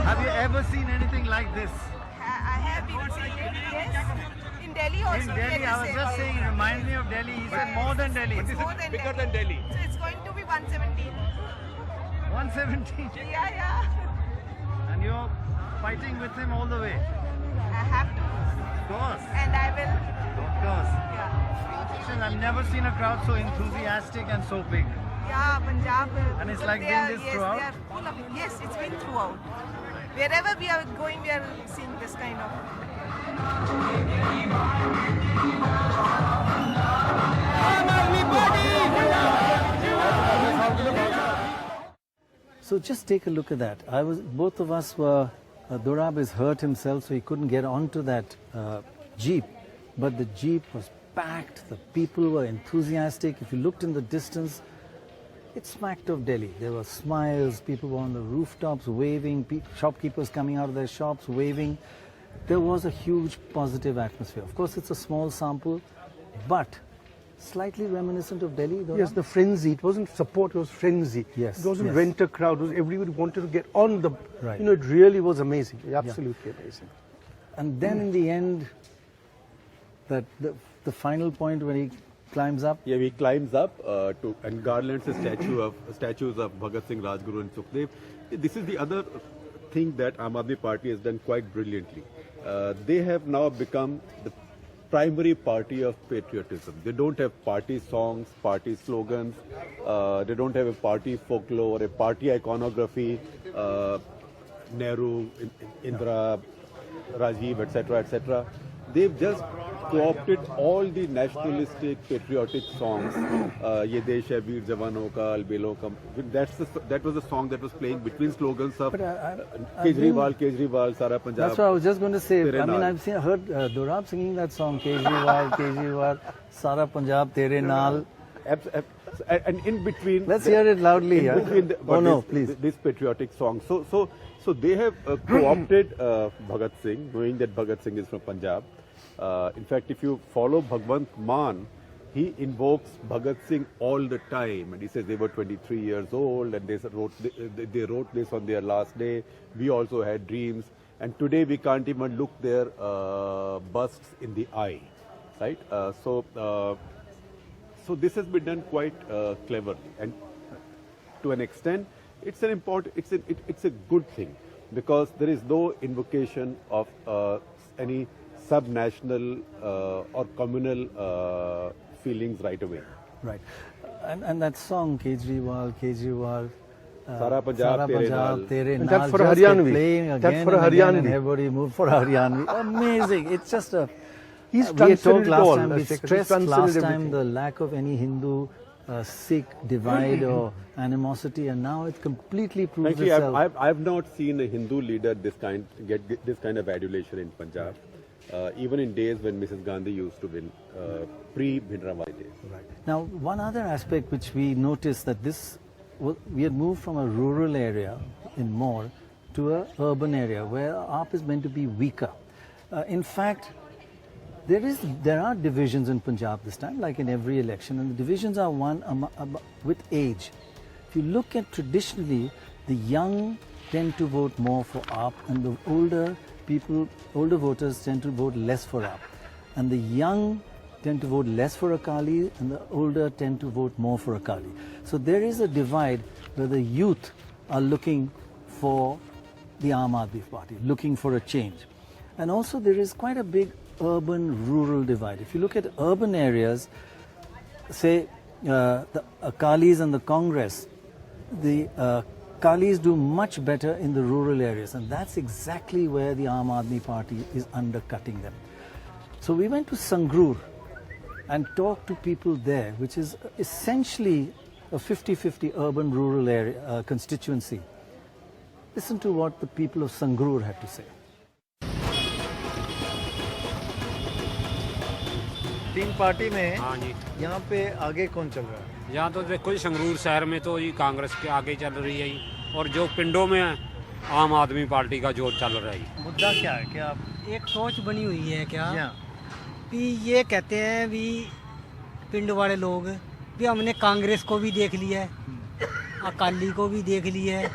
Have you ever seen anything like this? I have been seeing it, yes. In Delhi also. In Delhi, I was just saying, it reminds me of Delhi. He said more than Delhi. It's more than bigger than Delhi. So it's going to be 117. 117. Yeah. And you're fighting with him all the way. I have to. Of course. And I will. Of course. Yeah. Listen, I've never seen a crowd so enthusiastic and so big. Yeah, Punjab. And it's because like they been are- this yes, throughout? They are full of, yes, it's been throughout. Wherever we are going, we are seeing this kind of. So just take a look at that. Both of us were, Dorab is hurt himself, so he couldn't get onto that Jeep. But the Jeep was packed, the people were enthusiastic. If you looked in the distance, it smacked of Delhi. There were smiles, people were on the rooftops waving, shopkeepers coming out of their shops waving. There was a huge positive atmosphere. Of course, it's a small sample, but slightly reminiscent of Delhi. Dorab? Yes, the frenzy. It wasn't support, it was frenzy. Yes, It wasn't yes. rent a crowd. It was everybody wanted to get on the... Right. You know, it really was amazing. Absolutely amazing. And then in the end, the final point when he climbs up. Yeah, he climbs up and garlands the statues of Bhagat Singh, Rajguru and Sukhdev. This is the other thing that Aam Aadmi Party has done quite brilliantly. They have now become the primary party of patriotism. They don't have party songs, party slogans. They don't have a party folklore, a party iconography. Nehru, Indira, Rajiv, etc., etc. They've just co-opted all the nationalistic, patriotic songs. Ye Desh hai Veer Jawanon ka, Albelon ka. That was the song that was playing between slogans of Kejriwal, Sara Punjab. That's what I was just going to say. Tere I mean, Naal. I've heard Dorab singing that song, Kejriwal, Sara Punjab, Tere Naal. And in between, Let's hear it loudly. in between Please. this patriotic song. So they have co-opted Bhagat Singh, knowing that Bhagat Singh is from Punjab. In fact, if you follow Bhagwant Mann, he invokes Bhagat Singh all the time, and he says they were 23 years old, and they wrote this on their last day. We also had dreams, and today we can't even look their busts in the eye, right? So this has been done quite cleverly, and to an extent, it's a good thing, because there is no invocation of any sub-national or communal feelings right away. Right. And that song, Kejriwal, Sara Punjab, Tere Naal. Tere And Naal, that's for just Haryanvi. playing again That's for and again, and Haryanvi. everybody moved for Haryanvi. Amazing. It's just a... He's we had talked transcended last all, time, we Shekhar. He's stressed transcended last time everything. the lack of any Hindu Sikh divide or animosity, and now it completely proves Frankly, itself. I've not seen a Hindu leader get this kind of adulation in Punjab, even in days when Mrs. Gandhi used to win, pre-Bhindranwale days. Right. Now, one other aspect which we noticed that we had moved from a rural area in More to an urban area where AAP is meant to be weaker. In fact, there are divisions in Punjab this time, like in every election, and the divisions are won with age. If you look at traditionally, the young tend to vote more for AAP, and the older voters tend to vote less for AAP. And the young tend to vote less for Akali, and the older tend to vote more for Akali. So there is a divide where the youth are looking for the Aam Aadmi Party, looking for a change. And also there is quite a big urban-rural divide. If you look at urban areas, say the Akalis and the Congress, the Akalis do much better in the rural areas, and that's exactly where the Aam Aadmi Party is undercutting them. So we went to Sangrur and talked to people there, which is essentially a 50-50 urban-rural area constituency. Listen to what the people of Sangrur had to say. तीन party में हाँ जी यहाँ पे आगे कौन चल रहा है? यहाँ तो देखो जी संगरूर शहर में तो जी कांग्रेस के आगे चल रही है और जो पिंडों में आम आदमी पार्टी का जोर चल रहा है। मुद्दा क्या है? क्या एक सोच बनी हुई है क्या कि ये कहते हैं भी पिंड वाले लोग भी हमने कांग्रेस को भी देख लिया है, अकाली को भी देख लिया है,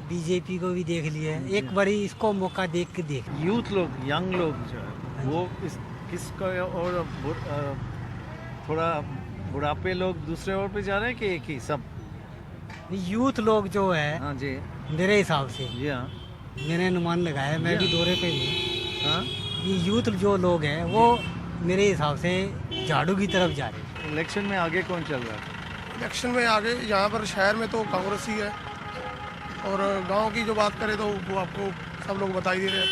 बीजेपी को भी देख लिया है, एक बारी इसको मौका देख के देख। यूथ लोग, यंग लोग जो है वो किसका और थोड़ा बुढ़ापे लोग दूसरे ओर पे जा रहे हैं कि एक ही सब? यूथ लोग जो है हाँ जी मेरे हिसाब से जी हाँ मैंने अनुमान लगाया, मैं भी दौरे पे हूँ। हाँ ये यूथ जो लोग हैं वो मेरे हिसाब से झाड़ू की तरफ जा रहे हैं। इलेक्शन में आगे कौन चल रहा है? इलेक्शन में आगे यहाँ पर शहर में तो कांग्रेस ही है, और गांव की जो बात करें तो वो आपको सब लोग बता ही दे रहे हैं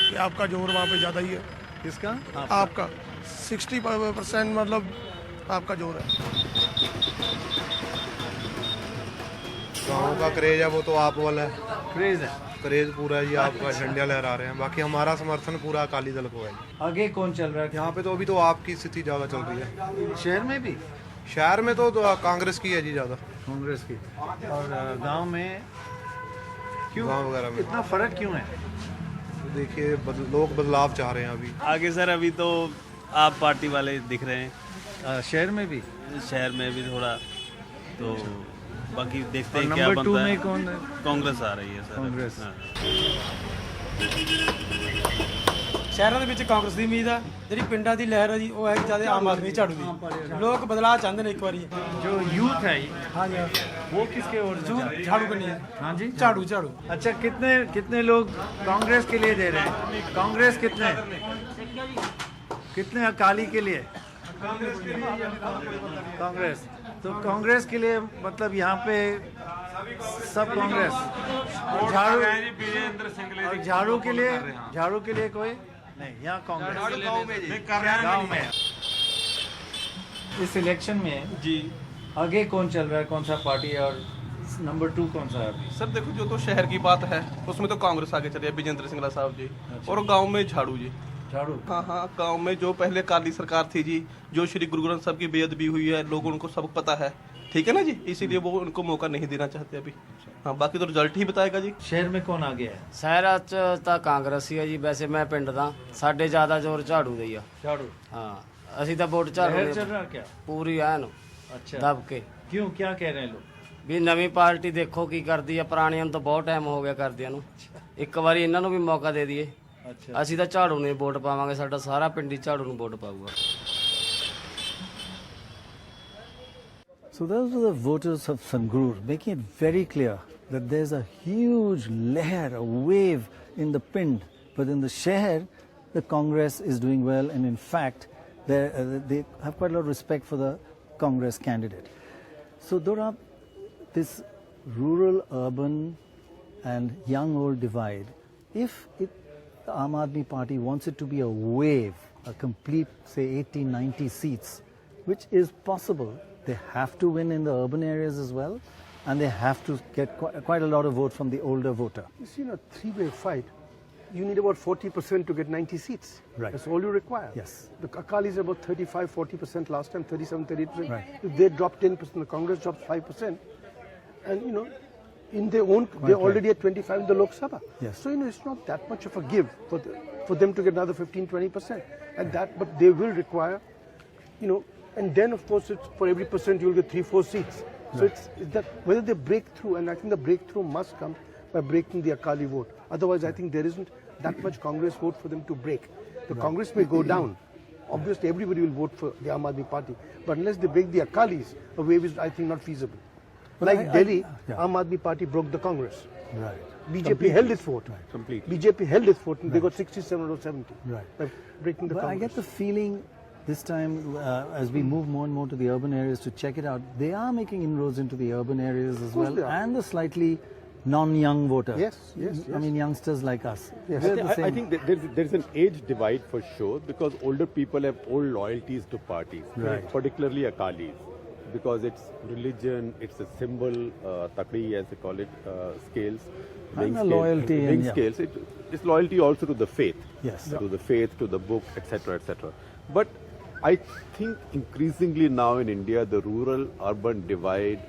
कि आपका जोर वहाँ पे ज़्यादा ही है। किसका? आपका 60% मतलब आपका जोर है। गाँव का क्रेज है वो तो आप वाला है, क्रेज है, क्रेज पूरा ही आपका झंडा लहरा रहे हैं। बाकी हमारा समर्थन पूरा अकाली दल को है। आगे कौन चल रहा है यहाँ पे? तो अभी तो आपकी स्थिति ज़्यादा चल रही है। शहर में भी? शहर में तो कांग्रेस की है जी ज़्यादा, कांग्रेस की। और गांव में क्यों? गाँव वगैरह में इतना फर्क क्यों है? तो देखिए लोग बदलाव चाह रहे हैं अभी। आगे सर अभी तो आप पार्टी वाले दिख रहे हैं, शहर में भी? शहर में भी थोड़ा, तो बाकी देखते हैं क्या नंबर 2 बनता है। में कौन है? कांग्रेस आ रही है सर। कांग्रेस। हाँ। ਸ਼ਹਿਰਾਂ ਦੇ ਵਿੱਚ ਕਾਂਗਰਸ ਦੀ ਉਮੀਦ ਆ, ਜਿਹੜੀ ਪਿੰਡਾਂ ਦੀ ਲਹਿਰ ਹੈ ਜੀ ਉਹ ਹੈ ਜਿਆਦਾ ਆਮ ਆਦਮੀ ਝਾੜੂ ਦੀ। ਲੋਕ ਬਦਲਾਅ ਚਾਹੁੰਦੇ ਨੇ ਇੱਕ ਵਾਰੀ। जो यूथ है हाँ जी, वो किसके ओर से जा रही है? झाड़ू करनी है। हाँ जी, झाड़ू झाड़ू। अच्छा, कितने कितने लोग कांग्रेस के लिए दे रहे हैं? कांग्रेस कितने कितने अकाली के लिए? कांग्रेस। तो कांग्रेस के लिए मतलब यहाँ पे सब कांग्रेस। और झाड़ू के लिए कोई नहीं? यहाँ कांग्रेस गाँव में। इस इलेक्शन में जी आगे कौन चल रहा है, कौन सा पार्टी है, और नंबर 2 कौन सा है? सर देखो, जो तो शहर की बात है उसमें तो कांग्रेस आगे चल रही है, विजेंद्र सिंगला साहब जी। और गांव में झाड़ू जी। झाड़ू? हाँ, गांव में जो पहले काली सरकार थी जी, जो श्री गुरु ग्रंथ साहब की बेअदबी हुई है, लोगों को सब पता है, ठीक है ना जी, इसीलिए वो उनको मौका नहीं देना चाहते अभी। हाँ, बाकी तो रिजल्ट ही बताएगा जी। शहर में कौन आ गया है? ਸ਼ਹਿਰਾਂ 'ਚ ਤਾਂ ਕਾਂਗਰਸ ਹੀ ਹੈ ਜੀ। ਵੈਸੇ ਮੈਂ ਪਿੰਡ ਦਾ, ਸਾਡੇ ਜ਼ਿਆਦਾ ਜ਼ੋਰ ਝਾੜੂ ਦਾ ਹੀ ਆ। झाड़ू? ਹਾਂ, ਅਸੀਂ ਤਾਂ ਵੋਟ ਝਾੜੂ लहर ਦੇ चल रहा क्या? ਪੂਰੀ ਐਨ अच्छा, ਦਬ ਕੇ। क्यों, क्या कह रहे हैं लोग? ਵੀ ਨਵੀਂ ਪਾਰਟੀ ਦੇਖੋ ਕੀ ਕਰਦੀ ਆ, ਪੁਰਾਣੀਆਂ ਨੂੰ ਤਾਂ ਬਹੁਤ ਟਾਈਮ ਹੋ ਗਿਆ ਕਰਦਿਆਂ ਨੂੰ। ਇੱਕ ਵਾਰੀ ਇਹਨਾਂ ਨੂੰ ਵੀ ਮੌਕਾ ਦੇ ਦਈਏ। अच्छा, ਅਸੀਂ ਤਾਂ ਝਾੜੂ ਨੂੰ ਹੀ ਵੋਟ ਪਾਵਾਂਗੇ, ਸਾਡਾ ਸਾਰਾ ਪਿੰਡ ਹੀ ਝਾੜੂ ਨੂੰ ਵੋਟ ਪਾਊਗਾ। So those are the voters of Sangrur, making it very clear that there's a huge leher, a wave in the Pind, but in the Shekhar, the Congress is doing well, and in fact, they have quite a lot of respect for the Congress candidate. So Dorab, this rural-urban and young-old divide, if the Aam Aadmi Party wants it to be a wave, a complete, say, 80, 90 seats, which is possible, they have to win in the urban areas as well, and they have to get quite a lot of vote from the older voter. You see, in a three-way fight, you need about 40% to get 90 seats. Right. That's all you require. Yes. The Akalis are about 35-40% last time, 37-38%. Right. If they drop 10%, the Congress drops 5%, and in their own, they're already at 25 in the Lok Sabha. Yes. So it's not that much of a give for them to get another 15-20%, and but they will require, and then of course it's for every percent you'll get 3-4 seats. So it's that whether they break through, and I think the breakthrough must come by breaking the Akali vote. Otherwise, I think there isn't that much Congress vote for them to break. The Congress may go down. Obviously, everybody will vote for the Aam Aadmi Party, but unless they break the Akalis, a wave is, I think, not feasible. Like Delhi, Aam Aadmi Party broke the Congress. Right. BJP held its vote. Right. Completely. BJP held its vote, and they got 67 or 70. Right. By breaking the But Congress. I get the feeling this time, as we move more and more to the urban areas to check it out, they are making inroads into the urban areas as well, and the slightly non-young voter. Yes. I mean, youngsters like us. Yes. We're the I same. think there's an age divide for sure, because older people have old loyalties to parties, Right. particularly Akalis, because it's religion, it's a symbol, takri as they call it, scales. And a loyalty, weighing scales. It's loyalty also to the faith. Yes. To the faith, to the book, etc., etc. But I think increasingly now in India, the rural-urban divide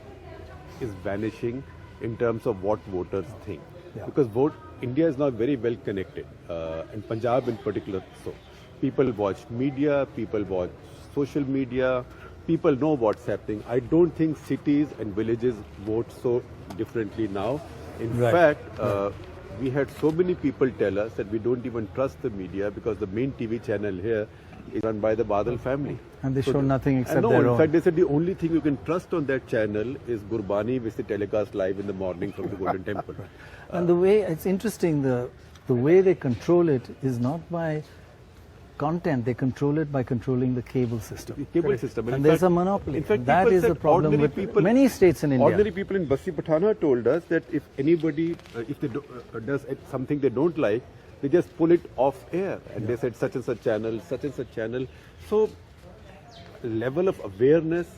is vanishing in terms of what voters think. Yeah. Because India is now very well connected, and Punjab in particular. So people watch media, people watch social media, people know what's happening. I don't think cities and villages vote so differently now. In Right. fact, we had so many people tell us that we don't even trust the media because the main TV channel here is run by the Badal family. And they show nothing except no, their in own. fact, they said the only thing you can trust on that channel is Gurbani, which they telecast live in the morning from the Golden Temple. And the way, it's interesting, the way they control it is not by content, they control it by controlling the cable system. The cable system. And there's a monopoly. In fact, that people is the said problem ordinary with people, many states in India. Ordinary people in Bassi Patana told us that if anybody, if they does something they don't like, they just pull it off air, and they said such and such channel, such and such channel. So level of awareness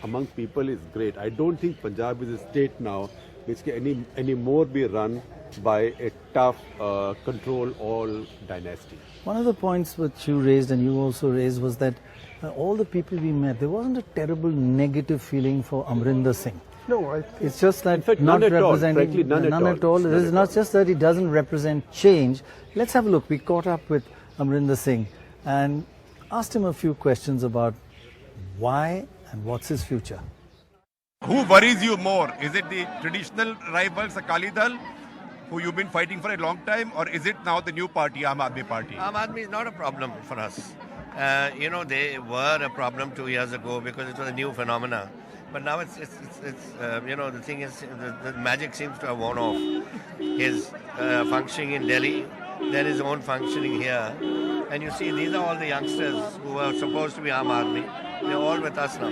among people is great. I don't think Punjab is a state now which can any more be run by a tough control all dynasty. One of the points which you raised and you also raised was that all the people we met, there wasn't a terrible negative feeling for Amarinder Singh. No, it's just that in fact, not none at all. representing, Frankly, none at all. It is not just that he doesn't represent change. Let's have a look. We caught up with Amarinder Singh and asked him a few questions about why and what's his future. Who worries you more? Is it the traditional rivals Akali Dal, who you've been fighting for a long time, or is it now the new party, Aam Aadmi Party? Aam Aadmi is not a problem for us. They were a problem 2 years ago because it was a new phenomena. But now it's the thing is, the magic seems to have worn off. His functioning in Delhi, then his own functioning here. And you see, these are all the youngsters who were supposed to be Aam Aadmi. They're all with us now.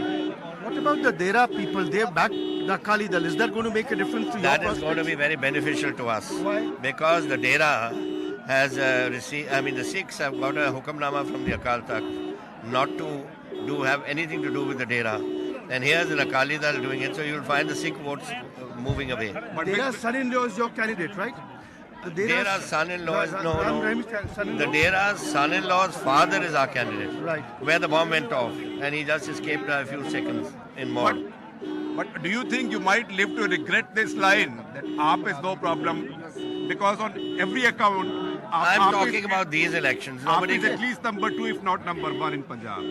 What about the Dera people? They've backed the Akali Dal. Is that going to make a difference to That your is going to be very beneficial to us. Why? Because the Dera has received, the Sikhs have got a hukamnama from the Akal Takht not to have anything to do with the Dera. And here's an Akali Dal doing it, so you'll find the Sikh votes moving away. But Dera's son-in-law is your candidate, right? The Dera's son-in-law is no. The Dera's son-in-law's father is our candidate. Right. Where the bomb went off, and he just escaped a few seconds in more. But do you think you might live to regret this line that AAP is no problem? Because on every account, I'm talking about these elections. AAP is at least number 2, if not number 1 in Punjab.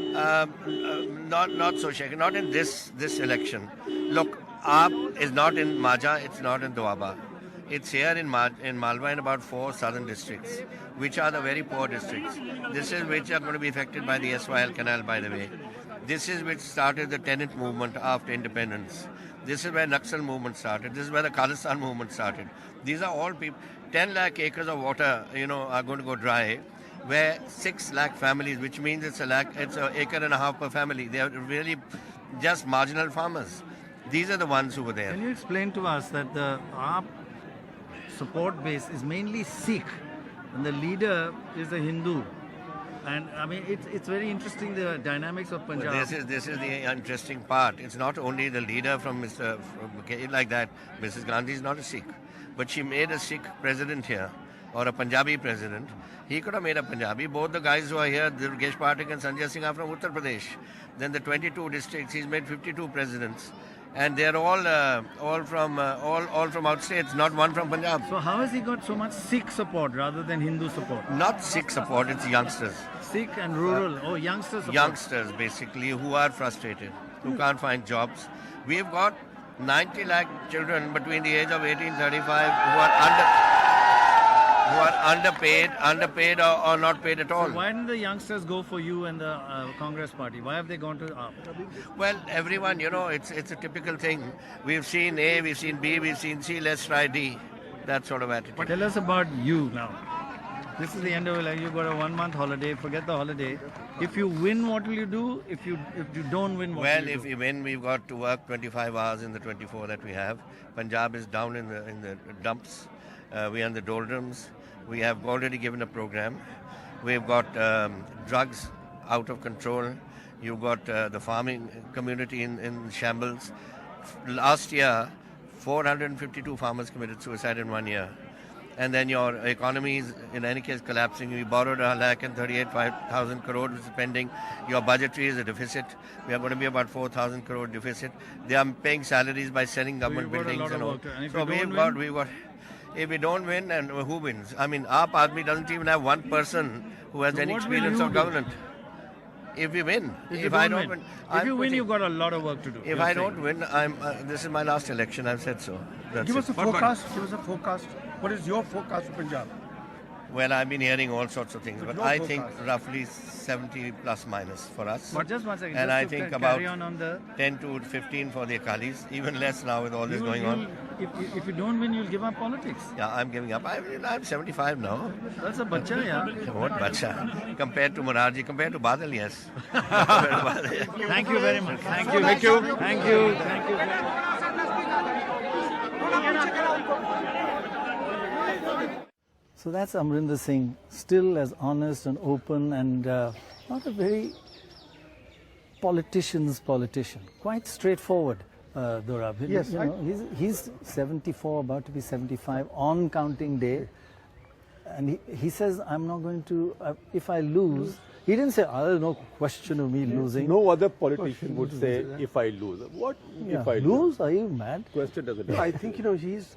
Not so, Shekhar. Not in this election. Look, AAP is not in Majha. It's not in Dorab. It's here in Malwa and about 4 southern districts, which are the very poor districts. This is which are going to be affected by the SYL canal, by the way. This is which started the tenant movement after independence. This is where Naxal movement started. This is where the Khalistan movement started. These are all people. 10 lakh acres of water, are going to go dry, where 6 lakh families, which means it's an acre and a half per family. They are really just marginal farmers. These are the ones who were there. Can you explain to us that the AAP support base is mainly Sikh and the leader is a Hindu? And it's very interesting, the dynamics of Punjab. Well, this is the interesting part. It's not only the leader from like that. Mrs. Gandhi is not a Sikh, but she made a Sikh president here, or a Punjabi president. He could have made a Punjabi. Both the guys who are here, Durgesh Pathak and Sanjay Singh, are from Uttar Pradesh. Then the 22 districts, he's made 52 presidents. And they're all from out states, not one from Punjab. So how has he got so much Sikh support rather than Hindu support? Not Sikh support, it's youngsters. Sikh and rural, youngsters support. Youngsters, basically, who are frustrated, who can't find jobs. We've got 90 lakh children between the age of 18 and 35 who are underpaid or not paid at all. So why didn't the youngsters go for you and the Congress party? Why have they gone to AAP? Well, everyone, it's a typical thing. We've seen A, we've seen B, we've seen C, let's try D. That sort of attitude. But tell us about you now. This is the end of your life. You've got a 1-month holiday. Forget the holiday. If you win, what will you do? If you don't win, what will you do? Well, if we win, we've got to work 25 hours in the 24 that we have. Punjab is down in the dumps. We are in the doldrums. We have already given a program. We've got drugs out of control. You've got the farming community in shambles. Last year, 452 farmers committed suicide in 1 year. And then your economy is, in any case, collapsing. We borrowed 1,38,000 crore, which is pending. Your budgetary is a deficit. We are going to be about 4,000 crore deficit. They are paying salaries by selling government buildings and all. So we've got. If we don't win, and who wins? Aap Aadmi doesn't even have one person who has any experience of government. If we win, if I don't win, if you win, you've got a lot of work to do. If I don't win, this is my last election. I've said so. Give us a forecast. What is your forecast for Punjab? Well, I've been hearing all sorts of things, but I think roughly 70 plus minus for us. But just one second. And I think about 10 to 15 for the Akalis, even less now with all this going on. If you don't win, you'll give up politics. Yeah, I'm giving up. I'm 75 now. That's a bacha, yeah. What bacha? Compared to Morarji, compared to Badal, yes. Thank you very much. Thank you. Thank you. Thank you. Thank you. So that's Amarinder Singh, still as honest and open and not a very politician's politician. Quite straightforward, Dorab. Yes, he's 74, about to be 75 on counting day. And he says, I'm not going to, if I lose, he didn't say, there's no question of me losing. No other politician would say, if I lose. What if I lose? Are you mad? Question doesn't I think, he's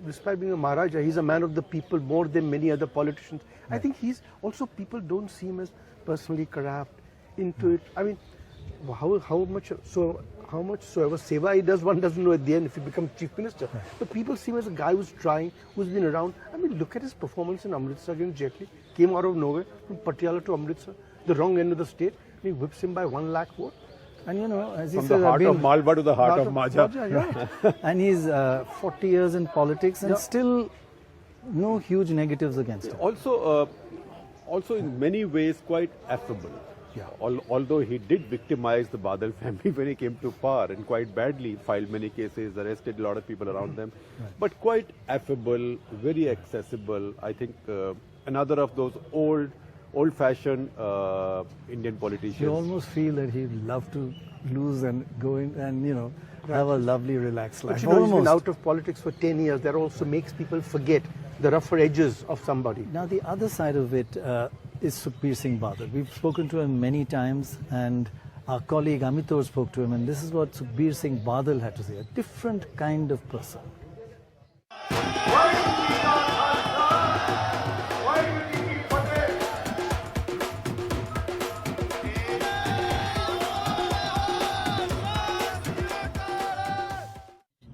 despite being a Maharaja, he's a man of the people more than many other politicians. I think he's also, people don't see him as personally corrupt into it. How much, so how much soever seva he does, one doesn't know at the end if he becomes chief minister. But people see him as a guy who's trying, who's been around. I mean, look at his performance in Amritsar against Jetley. Came out of nowhere from Patiala to Amritsar, the wrong end of the state. And he whips him by 1 lakh vote. And you know, as he From said, the heart of Malwa to the heart of Majha. Yeah. And he's 40 years in politics and still no huge negatives against him. Also in many ways quite affable. Yeah. Although he did victimize the Badal family when he came to power, and quite badly, filed many cases, arrested a lot of people around them, but quite affable, very accessible. I think another of those old-fashioned Indian politicians. You almost feel that he'd love to lose and go in and, you know, have a lovely, relaxed life. But you know, he's been out of politics for 10 years. That also makes people forget the rougher edges of somebody. Now, the other side of it is Sukhbir Singh Badal. We've spoken to him many times, and our colleague Amitor spoke to him, and this is what Sukhbir Singh Badal had to say. A different kind of person.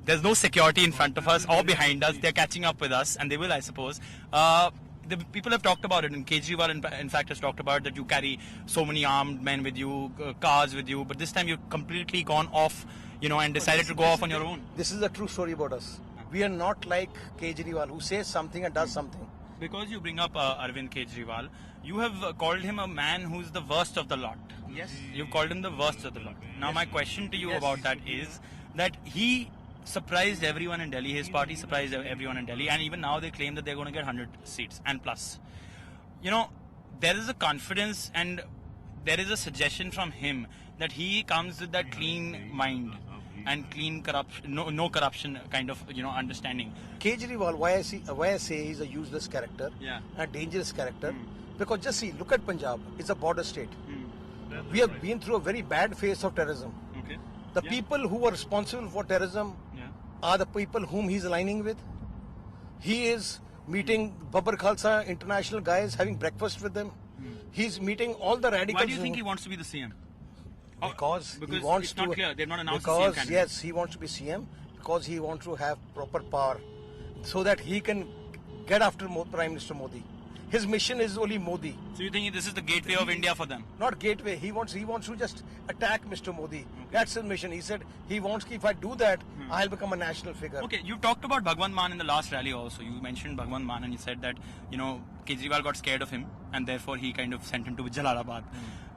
There's no security in front of us or behind us. They're catching up with us, and they will, I suppose. The people have talked about it, and Kejriwal, in fact, has talked about that you carry so many armed men with you, cars with you, but this time you've completely gone off, you know, and decided to go off on your own. This is a true story about us. We are not like Kejriwal, who says something and does something. Because you bring up Arvind Kejriwal, you have called him a man who's the worst of the lot. Yes. You've called him the worst of the lot. Now, my question to you about that is that he surprised everyone in Delhi. His party surprised everyone in Delhi, and even now they claim that they're going to get 100 seats and plus. You know, there is a confidence and there is a suggestion from him that he comes with that clean mind and clean corruption, no corruption kind of, you know, understanding. Kejriwal, why I say he's a useless character, a dangerous character, because just see, look at Punjab. It's a border state. We have been through a very bad phase of terrorism. The people who are responsible for terrorism are the people whom he's aligning with. He is meeting Babbar Khalsa international guys, having breakfast with them. He's meeting all the radicals. Why do you think he wants to be the CM? Because he wants it's not clear. They've not announced because, the CM candidate. Yes, he wants to be CM because he wants to have proper power so that he can get after Prime Minister Modi. His mission is only Modi. So you think this is the gateway of India for them? Not gateway. He wants to just attack Mr. Modi. Okay. That's his mission. He said he wants, if I do that, I'll become a national figure. Okay, you talked about Bhagwant Mann in the last rally also. You mentioned Bhagwant Mann and you said that, you know, Kejriwal got scared of him and therefore he kind of sent him to Jalalabad.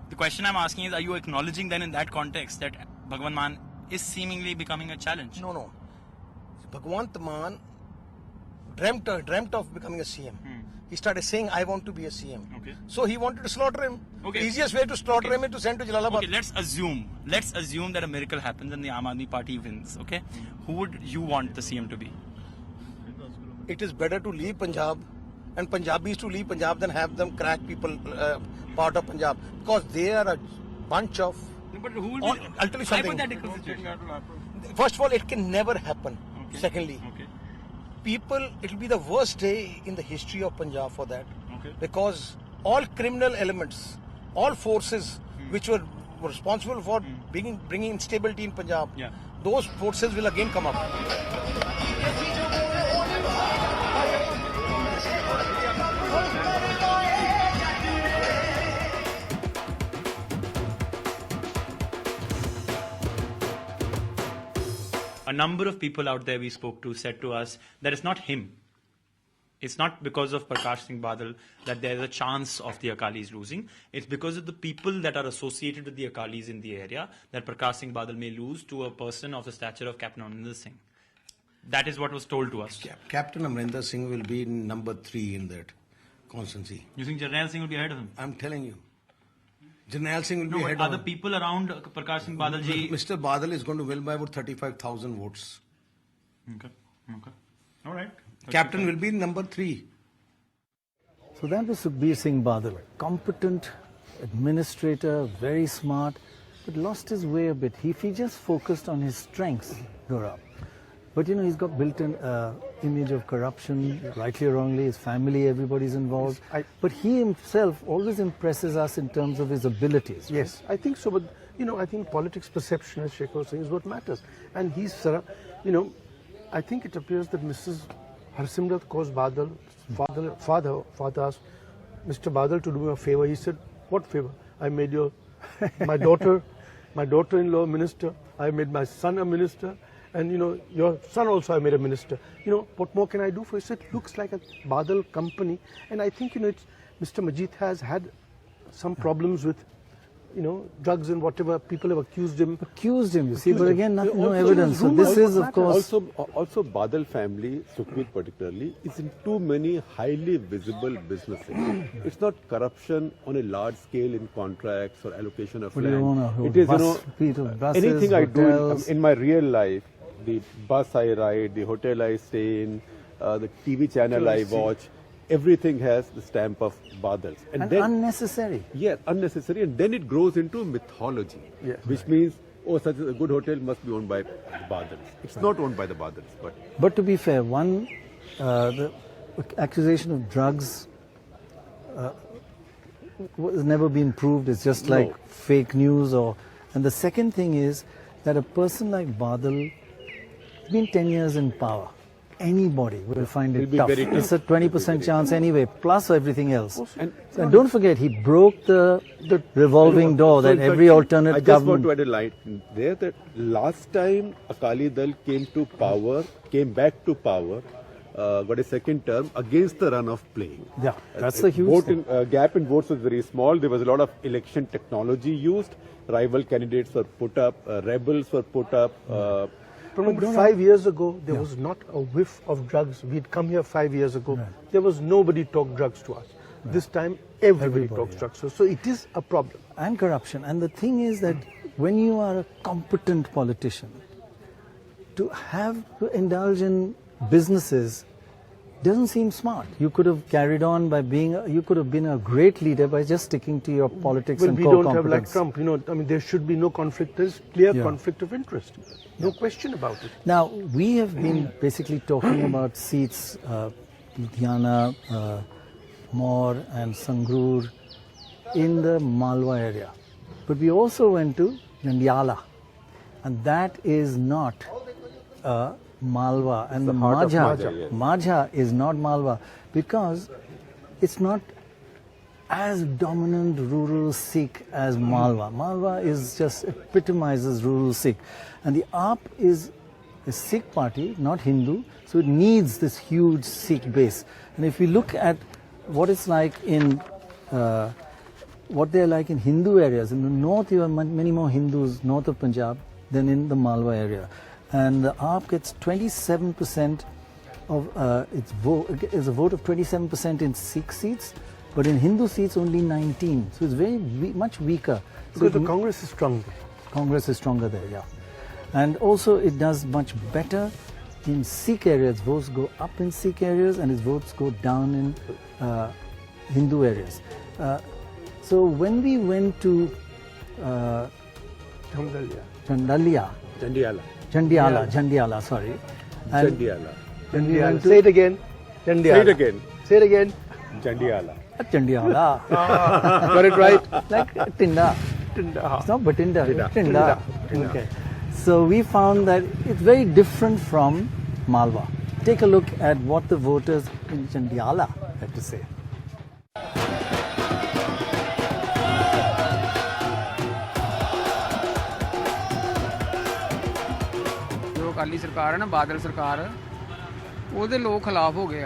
The question I'm asking is, are you acknowledging then in that context that Bhagwant Mann is seemingly becoming a challenge? No. Bhagwant Mann dreamt of becoming a CM. He started saying, I want to be a CM. Okay. So he wanted to slaughter him. Okay. The easiest way to slaughter him is to send to Jalalabad. Okay, let's assume that a miracle happens and the Aam Aadmi Party wins, okay? Who would you want the CM to be? It is better to leave Punjab and Punjabis to leave Punjab than have them crack people part of Punjab. Because they are a bunch of... But who will be... I'll tell you something. Hypothetical situation. First of all, it can never happen. Okay. Secondly, it will be the worst day in the history of Punjab for that. Okay. Because all criminal elements, all forces which were responsible for bringing instability in Punjab, those forces will again come up. A number of people out there we spoke to said to us that it's not him. It's not because of Parkash Singh Badal that there's a chance of the Akalis losing. It's because of the people that are associated with the Akalis in the area that Parkash Singh Badal may lose to a person of the stature of Captain Amarinder Singh. That is what was told to us. Captain Amarinder Singh will be number 3 in that constituency. You think Jarnail Singh will be ahead of him? I'm telling you. Jarnail Singh will be ahead of him. of Are the people around Parkash Singh Badal ji... Mr. Badal is going to win by about 35,000 votes. Okay. All right. Captain will be number 3. So that was Sukhbir Singh Badal, competent administrator, very smart, but lost his way a bit. If he just focused on his strengths, Dorab. But you know, he's got built-in image of corruption, rightly or wrongly, his family, everybody's involved. But he himself always impresses us in terms of his abilities. Yes, I think so, but I think politics perception, as Shekhar was saying, is what matters. And he's, I think it appears that Mrs. Harsimrat Kaur Badal, father asked Mr. Badal to do me a favor. He said, what favor? I made my daughter-in-law minister. I made my son a minister. And, your son also I made a minister. What more can I do for you? So it looks like a Badal company. And I think, Mr. Majid has had some problems with, drugs and whatever. People have accused him. You see, but again, no evidence. So this is, of course... Also Badal family, Sukhbir particularly, is in too many highly visible businesses. It's not corruption on a large scale in contracts or allocation of land. It is, buses, anything I do hotels. in my real life, the bus I ride, the hotel I stay in, the TV channel I watch, everything has the stamp of Badals. And then, unnecessary. Yeah, unnecessary. And then it grows into mythology, which means, such a good hotel must be owned by the Badals. It's not owned by the Badals. But to be fair, the accusation of drugs has never been proved. It's just like fake news. And the second thing is that a person like Badal has been 10 years in power. Anybody will find it tough. It's a 20% chance anyway, plus everything else. And don't forget, he broke the revolving door that every alternate government... I just want to add a line there that last time Akali Dal came back to power, got a second term against the run-off playing. Yeah, that's a huge thing. Gap in votes was very small. There was a lot of election technology used. Rival candidates were put up, rebels were put up. But 5 years ago, there was not a whiff of drugs. We'd come here 5 years ago. Right. There was nobody talked drugs to us. Right. This time, everybody talks drugs. So it is a problem. And corruption. And the thing is that when you are a competent politician, to indulge in businesses doesn't seem smart. You could have carried on by you could have been a great leader by just sticking to your politics and core competence. We don't have like Trump, there should be no conflict. There's clear conflict of interest. No question about it. Now, we have been basically talking about seats, Ludhiana, Maur and Sangrur in the Malwa area. But we also went to Jandiala, and that is not Malwa, and the Majha is not Malwa because it's not as dominant rural Sikh as Malwa. Malwa is just epitomizes rural Sikh, and the AAP is a Sikh party, not Hindu, so it needs this huge Sikh base. And if we look at what it's like in what they're like in Hindu areas, in the north you have many more Hindus north of Punjab than in the Malwa area. And the AAP gets 27% of its vote, is a vote of 27% in Sikh seats, but in Hindu seats only 19. So it's very much weaker. Because the Congress is stronger. Congress is stronger there, yeah. And also it does much better in Sikh areas. Votes go up in Sikh areas and its votes go down in Hindu areas. So when we went to Jandiala, sorry. Jandiala. Say it again. Jandiala. Say it again. Say it again. Jandiala. Jandiala. Got it right? Like Tinda. It's not Batinda. It's Tinda. Okay. So we found that it's very different from Malwa. Take a look at what the voters in Jandiala had to say. Akali ਸਰਕਾਰ ਹੈ ਨਾ ਬਾਦਲ ਸਰਕਾਰ ਉਹਦੇ ਲੋਕ ਖਿਲਾਫ ਹੋ ਗਏ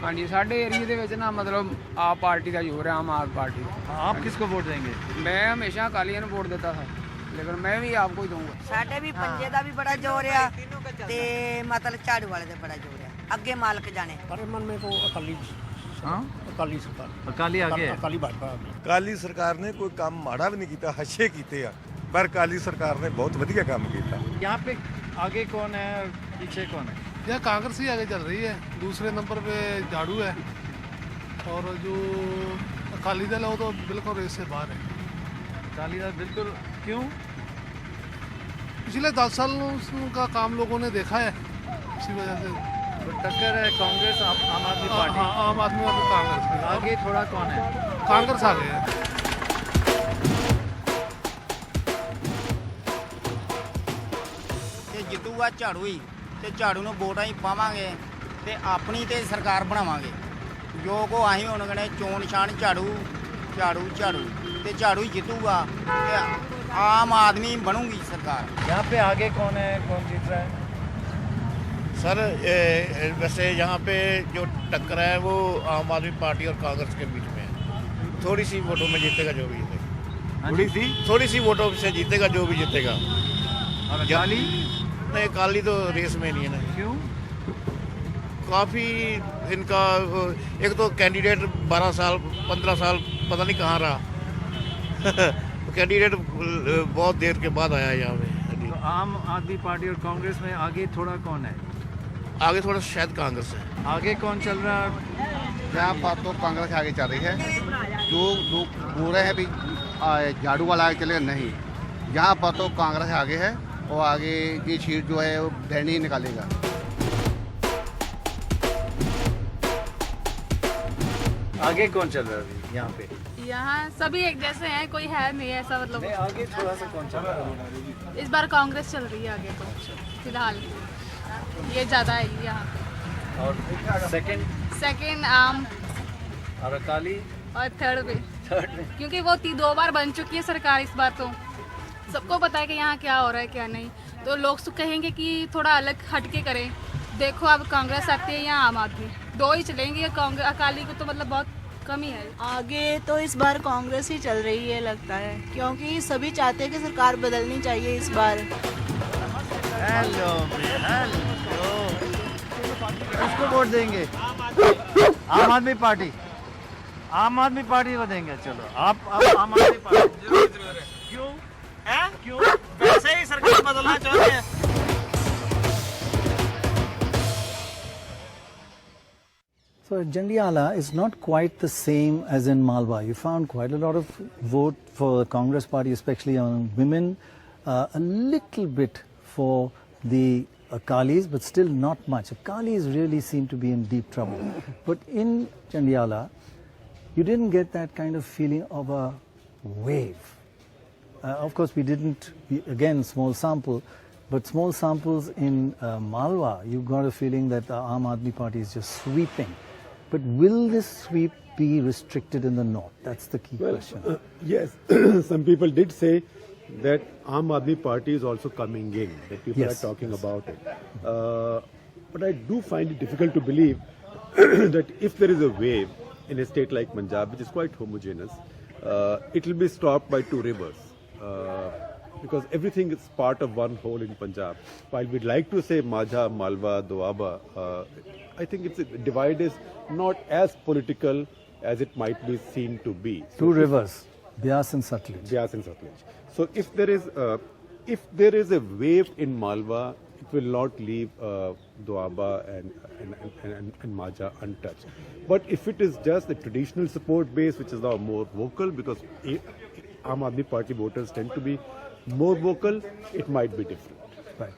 ਹਾਂਜੀ ਸਾਡੇ ਏਰੀਏ ਦੇ ਵਿੱਚ ਨਾ ਮਤਲਬ ਆਪ ਪਾਰਟੀ ਦਾ ਜ਼ੋਰ ਹੈ ਆਮ ਆਦਮੀ ਪਾਰਟੀ आप किसको वोट देंगे ਮੈਂ ਹਮੇਸ਼ਾ ਅਕਾਲੀਆਂ ਨੂੰ ਵੋਟ ਦਿੱਤਾ ਹੈ ਲੇਕਿਨ ਮੈਂ ਵੀ ਆਪ को ही दूंगा ਸਾਡੇ ਵੀ ਪੰਜੇ ਦਾ ਵੀ ਬੜਾ ਜ਼ੋਰ ਆ ਤੇ ਮਤਲਬ ਝਾੜੂ ਵਾਲੇ ਦਾ ਬੜਾ ਜ਼ੋਰ ਆ ਅੱਗੇ ਮਾਲਕ ਜਾਣੇ ਪਰ ਮਨ ਮੇ ਕੋ ਅਕਾਲੀ ਅਕਾਲੀ ਸਰਕਾਰ अकाली आगे है ਅਕਾਲੀ ਭਾਜਪਾ ਅਕਾਲੀ ਸਰਕਾਰ ਨੇ ਕੋਈ ਕੰਮ ਮਾੜਾ ਵੀ ਨਹੀਂ ਕੀਤਾ ਹੱਛੇ ਕੀਤੇ ਆ ਪਰ ਅਕਾਲੀ ਸਰਕਾਰ ਨੇ ਬਹੁਤ ਵਧੀਆ ਕੰਮ ਕੀਤਾ यहाँ पे आगे कौन है पीछे कौन है यह कांग्रेस ही आगे चल रही है दूसरे नंबर पे झाड़ू है और जो अकाली दल है वो तो बिल्कुल रेस से बाहर है अकाली दल बिल्कुल क्यों पिछले 10 साल का काम लोगों ने देखा है इसी वजह से तो टक्कर है कांग्रेस आम आदमी पार्टी आम आदमी पार्टी कांग्रेस आगे थोड़ा कौन है कांग्रेस आगे है ਜਿੱਤੂਗਾ ਝਾੜੂ ਹੀ ਤੇ ਝਾੜੂ ਨੂੰ ਵੋਟਾਂ ਹੀ ਪਾਵਾਂਗੇ ਤੇ ਆਪਣੀ ਤੇ ਸਰਕਾਰ ਬਣਾਵਾਂਗੇ ਜੋ ਕੋ ਅਸੀਂ ਹੁਣ ਕਹਿੰਦੇ ਚੋਣ ਨਿਸ਼ਾਨ ਝਾੜੂ ਝਾੜੂ ਝਾੜੂ ਤੇ ਝਾੜੂ ਹੀ ਜਿੱਤੂਗਾ ਤੇ आम आदमी बनूंगी सरकार। यहाँ पे आगे कौन है, कौन जीत रहा है? सर वैसे यहाँ पे जो टक्कर है वो आम आदमी पार्टी और कांग्रेस के बीच में है। थोड़ी सी वोटों में जीतेगा जो भी जीतेगा, थोड़ी सी वोटों से जीतेगा जो भी जीतेगा। और अकाली? नहीं, अकाली तो रेस में नहीं है ना। क्यों? काफ़ी इनका एक तो कैंडिडेट 12 साल 15 साल पता नहीं कहाँ रहा कैंडिडेट बहुत देर के बाद आया यहाँ पे। तो आम आदमी पार्टी और कांग्रेस में आगे थोड़ा कौन है? आगे थोड़ा शायद कांग्रेस है। आगे कौन चल रहा है? यहाँ पर तो कांग्रेस आगे चल रही है। जो लोग बोल रहे हैं भी झाड़ू वाला आगे चलेगा, नहीं, यहाँ पर तो कांग्रेस आगे है और आगे की सीट जो है वो धरनी निकालेगा। आगे कौन चल रहा है यहाँ पे? यहाँ सभी एक जैसे हैं, कोई है नहीं ऐसा, मतलब नहीं, आगे थोड़ा सा कौन चल रहा है? इस बार कांग्रेस चल रही है आगे तो फिलहाल ये ज़्यादा है यहाँ पे। और सेकंड आम और अकाली और थर्ड पे क्योंकि वो 2 बार बन चुकी है सरकार, इस बार तो सबको पता है कि यहाँ क्या हो रहा है क्या नहीं, तो लोग तो कहेंगे कि थोड़ा अलग हटके करें। देखो अब कांग्रेस आती है या आम आदमी, 2 ही चलेंगे। कांग्रेस अकाली को तो मतलब बहुत कम ही है। आगे तो इस बार कांग्रेस ही चल रही है लगता है, क्योंकि सभी चाहते हैं कि सरकार बदलनी चाहिए इस बार। हेलो हेलो, किसको वोट देंगे? आम आदमी पार्टी, आम आदमी पार्टी को देंगे। चलो आप आम आदमी पार्टी जरूर है। क्यों है? क्यों वैसे ही सरकार बदलना चाहते हैं। So Jandiala is not quite the same as in Malwa. You found quite a lot of vote for the Congress party, especially on women, a little bit for the Akalis, but still not much. Akalis really seem to be in deep trouble. But in Jandiala, you didn't get that kind of feeling of a wave. Of course, we didn't, again, small sample, but small samples in Malwa, you got a feeling that the Aam Aadmi Party is just sweeping. But will this sweep be restricted in the north? That's the key question. Yes, some people did say that Aam Aadmi Party is also coming in, that people are talking about it. But I do find it difficult to believe that if there is a wave in a state like Punjab, which is quite homogeneous, it will be stopped by 2 rivers. Because everything is part of one whole in Punjab. While we'd like to say Majha, Malwa, Doaba, I think its divide is not as political as it might be seen to be. So 2 rivers, Beas and Satluj. Beas and Satluj. So if there is a wave in Malwa, it will not leave Doaba and Majha untouched. But if it is just the traditional support base, which is now more vocal, because Aam Aadmi Party voters tend to be more vocal, it might be different. Right.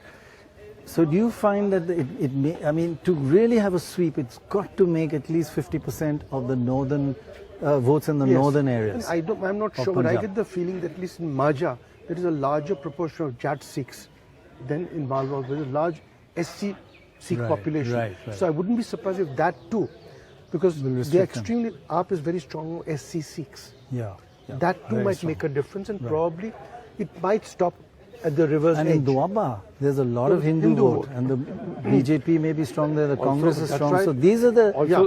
So do you find that it may, I mean, to really have a sweep, it's got to make at least 50% of the northern votes in the northern areas? I'm not sure, but I get the feeling that at least in Majha, there is a larger proportion of Jat Sikhs than in Malwa. There is a large SC Sikh population. Right. So I wouldn't be surprised if that too, because they are extremely, AAP is very strong on SC Sikhs. Yeah. That too might make a difference, and probably it might stop at the river's and edge. in Doaba, there's a lot of Hindu vote, and the BJP may be strong there, the Congress is strong. So these are the,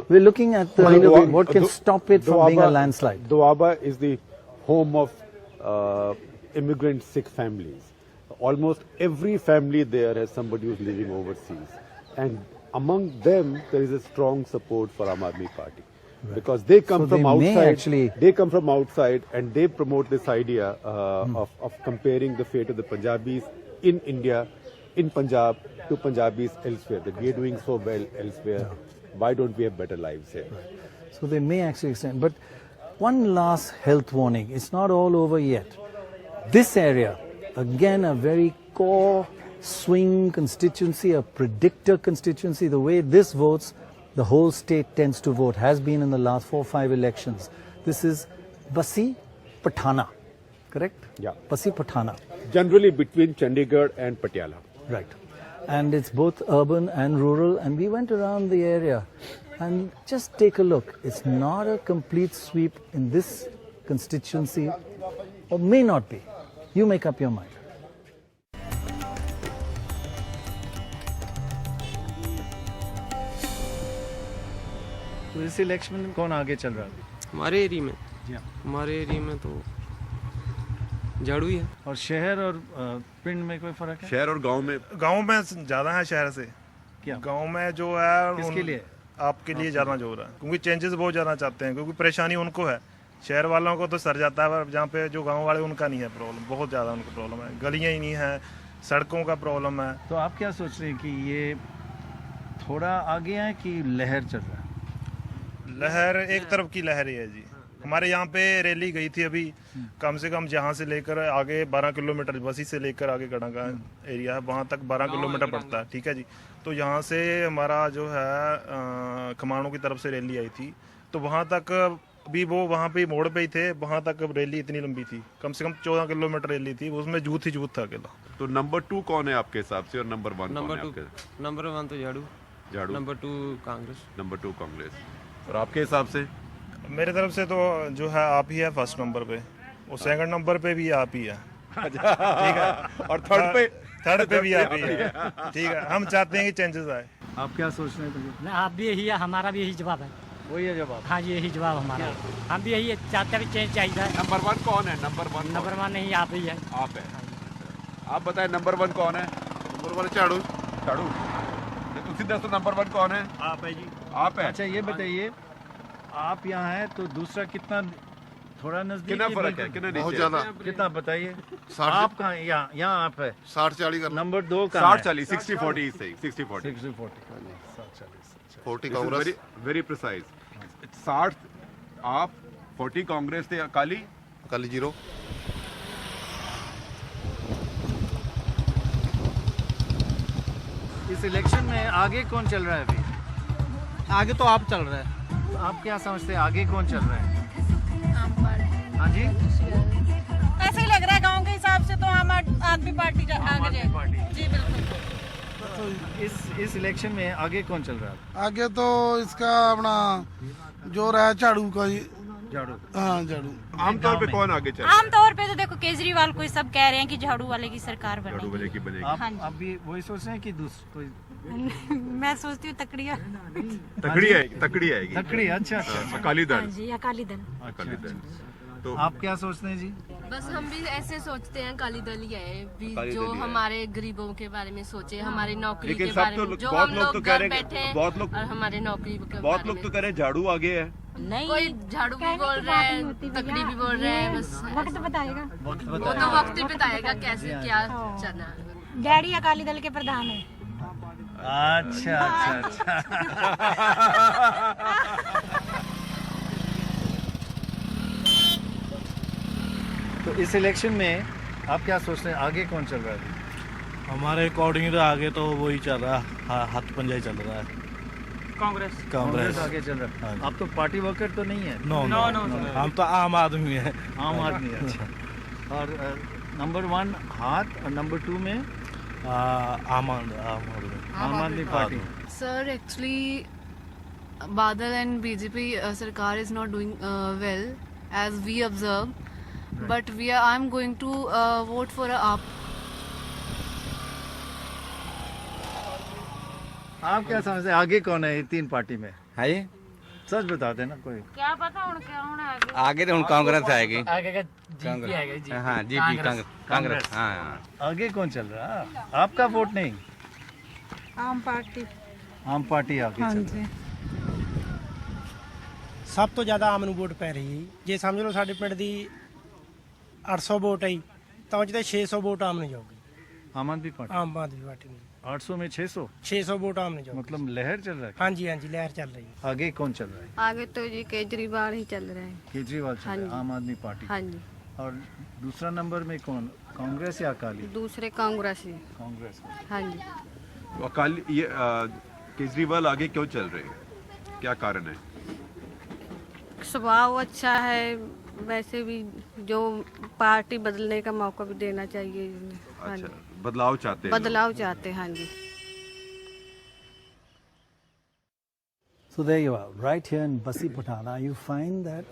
we're looking at what can stop it from being a landslide. Doaba is the home of immigrant Sikh families. Almost every family there has somebody who's living overseas, and among them there is a strong support for Aam Aadmi Party. Because they come from outside, they come from outside, and they promote this idea of comparing the fate of the Punjabis in India, in Punjab, to Punjabis elsewhere. That we are doing so well elsewhere. Why don't we have better lives here? So they may actually extend. But one last health warning. It's not all over yet. This area, again, a very core swing constituency, a predictor constituency. The way this votes, the whole state tends to vote, has been in the last 4 or 5 elections. This is Bassi Pathana, correct? Yeah. Bassi Pathana. Generally between Chandigarh and Patiala. Right. and it's both urban and rural, and we went around the area. And just take a look. It's not a complete sweep in this constituency, or may not be. You make up your mind. तो इस election में कौन आगे चल रहा है? हमारे area में हमारे एरिया में तो झाड़ू ही है। और शहर और पिंड में कोई फर्क है? शहर और गांव में ज़्यादा है शहर से। क्या गांव में जो है किसके लिए? आपके लिए ज़्यादा जो हो रहा है, क्योंकि चेंजेस बहुत ज़्यादा चाहते हैं, क्योंकि परेशानी उनको है। शहर वालों को तो सर जाता है, जहाँ पे जो गांव वाले उनका नहीं है प्रॉब्लम, बहुत ज़्यादा उनको प्रॉब्लम है। गलियाँ ही नहीं है, सड़कों का प्रॉब्लम है। तो आप क्या सोच रहे हैं कि ये थोड़ा आगे है कि लहर चल रहा है? लहर एक तरफ की लहर ही है जी। हमारे यहाँ पे रैली गई थी अभी, कम से कम जहाँ से लेकर आगे 12 किलोमीटर, बसी से लेकर आगे गढ़ा का एरिया है, वहाँ तक 12 किलोमीटर पड़ता है, ठीक है जी। तो यहाँ से हमारा जो है खमाणों की तरफ से रैली आई थी, तो वहाँ तक अभी वो वहाँ पे मोड़ पे ही थे, वहाँ तक रैली इतनी लंबी थी, कम से कम 14 किलोमीटर रैली थी, उसमें जूथ ही जूथ था अकेला। तो नंबर 2 कौन है आपके हिसाब से और नंबर 1 नंबर 1 तो झाड़ू, नंबर 2 कांग्रेस, नंबर 2 कांग्रेस। और आपके हिसाब से? मेरे तरफ से तो जो है आप ही है फर्स्ट नंबर पे, और सेकंड नंबर पे भी आप ही है, ठीक है, और थर्ड पे भी आप ही है, ठीक है। हम चाहते हैं कि चेंजेस आए। आप क्या सोच रहे हैं? आप भी यही है, हमारा भी यही जवाब है। वही है जवाब? हाँ जी, यही जवाब हमारा। हम भी यही चाहते हैं, चेंज चाहिए। नंबर 1 कौन है? नंबर 1 नहीं, आप ही है। आप है। आप बताएं नंबर 1 कौन है? नंबर 1 झाड़ू। सीधा तो नंबर 1 कौन है? आप है जी। आप है। अच्छा ये बताइए, आप यहाँ हैं तो दूसरा कितना, थोड़ा नजदीक, कितना फर्क है? कितना बहुत ज्यादा। कितना बताइए? आप कहाँ? यहाँ आप है 60-40 का। नंबर 2 का 60-40, 60-40 सही, 60-40, 40 कांग्रेस। Very precise. 60 आप, 40 कांग्रेस थे। अकाली 0। इस इलेक्शन में आगे कौन चल रहा है अभी? आगे तो आप चल रहे हैं। तो आप क्या समझते हैं आगे कौन चल रहा है? हाँ जी, ऐसे ही लग रहा है गांव के हिसाब से तो आम आदमी पार्टी आगे जाएगी। जी बिल्कुल। तो इस इलेक्शन में आगे कौन चल रहा है? आगे तो इसका अपना जो रहा झाड़ू का ही। झाड़ू? हाँ झाड़ू। आमतौर पे कौन आगे चल रहा है? आमतौर पे तो देखो केजरीवाल को सब कह रहे हैं कि झाड़ू वाले की सरकार बनेगी। झाड़ू वाले की बनेगी। आप भी वही सोच रहे हैं कि दूसरी कोई? मैं सोचती हूँ तकड़ी आएगी। अच्छा। अकाली दल। हाँ जी, अकाली दल। अकाली दल। तो आप क्या सोचते हैं जी? बस हम भी ऐसे सोचते हैं, अकाली दल ही है भी, जो दल ही है। हमारे गरीबों के बारे में सोचे, हमारी नौकरी लेकिन के सब बारे तो में, जो बहुत हम लोग तो लोग कह घर रहे बैठे हैं बहुत लोग और हमारे नौकरी के बहुत बारे लोग में। तो कह रहे हैं झाड़ू आगे है। नहीं, कोई झाड़ू भी बोल रहे हैं, तकड़ी भी बोल रहे हैं, बस वक्त बताएगा। वो तो वक्त ही बताएगा कैसे क्या चलना है। डैडी अकाली दल के प्रधान है। अच्छा। तो इस इलेक्शन में आप क्या सोचते हैं आगे कौन चल रहा है? हमारे अकॉर्डिंग तो आगे तो वही चल रहा है, हाथ पंजा ही चल रहा है। कांग्रेस आगे चल रहा है। आप तो पार्टी वर्कर तो नहीं है? नो, हम तो आम आदमी है। आम आदमी है। अच्छा। और नंबर 1 हाथ, और नंबर 2 में Aam Aadmi party. Sir actually Badal and BJP sarkar is not doing well as we observe, but I am going to vote for AAP. आप क्या समझते हैं आगे कौन है 3 पार्टी में? है सच बता देना कोई। क्या पता क्या होना है आगे तो कांग्रेस आएगी। आगे का जीपी आएगा जी। हाँ जीपी कांग्रेस। हाँ आगे कौन चल रहा है? आपका वोट नहीं? आम पार्टी आगे चल रही है। ਸਭ ਤੋਂ ਜ਼ਿਆਦਾ ਆਮ ਨੂੰ ਵੋਟ ਪੈ ਰਹੀ ਹੈ। ਜੇ ਸਮਝ ਲਓ ਸਾਡੇ ਪਿੰਡ ਦੀ 800 ਵੋਟ ਆਈ ਤਾਂ ਉਹ 'ਚ 600 ਵੋਟ ਆਮ ਨੂੰ ਜਾਊਗੀ। आम आदमी पार्टी? ਆਮ ਆਦਮੀ ਪਾਰਟੀ ਨੂੰ 800 में 600 वोट आम ने जाओ। मतलब लहर चल रहा है? हाँ जी लहर चल रही है। आगे कौन चल रहा है? आगे तो जी केजरीवाल ही चल रहा है। केजरीवाल चल रहा है, आम आदमी पार्टी। हाँ जी। और दूसरा नंबर में कौन, कांग्रेस या अकाली? दूसरे कांग्रेस ही। कांग्रेस। हाँ जी। तो अकाली ये केजरीवाल आगे क्यों चल रहे हैं, क्या कारण है? स्वभाव अच्छा है, वैसे भी जो पार्टी बदलने का मौका भी देना चाहिए। अच्छा, बदलाव चाहते हैं? बदलाव चाहते हैं, हाँ जी। So there you are, right here in Basi Patana, you find that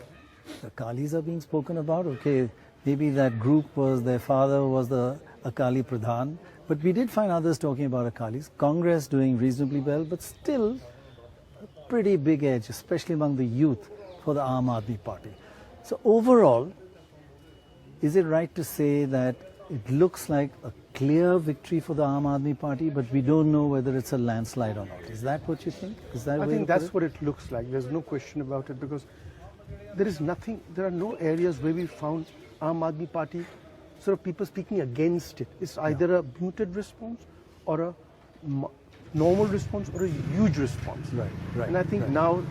the Akalis are being spoken about. Okay, maybe that group was, their father was the Akali Pradhan, but we did find others talking about Akalis. Congress doing reasonably well, but still a pretty big edge, especially among the youth, for the Aam Aadmi Party. So overall, is it right to say that it looks like a clear victory for the Aam Aadmi Party, but we don't know whether it's a landslide or not? Is that what you think? Is that I think that's what it looks like. There's no question about it, because there is nothing, there are no areas where we found Aam Aadmi Party sort of people speaking against it. It's either a muted response or a normal response or a huge response. Right. And I think now,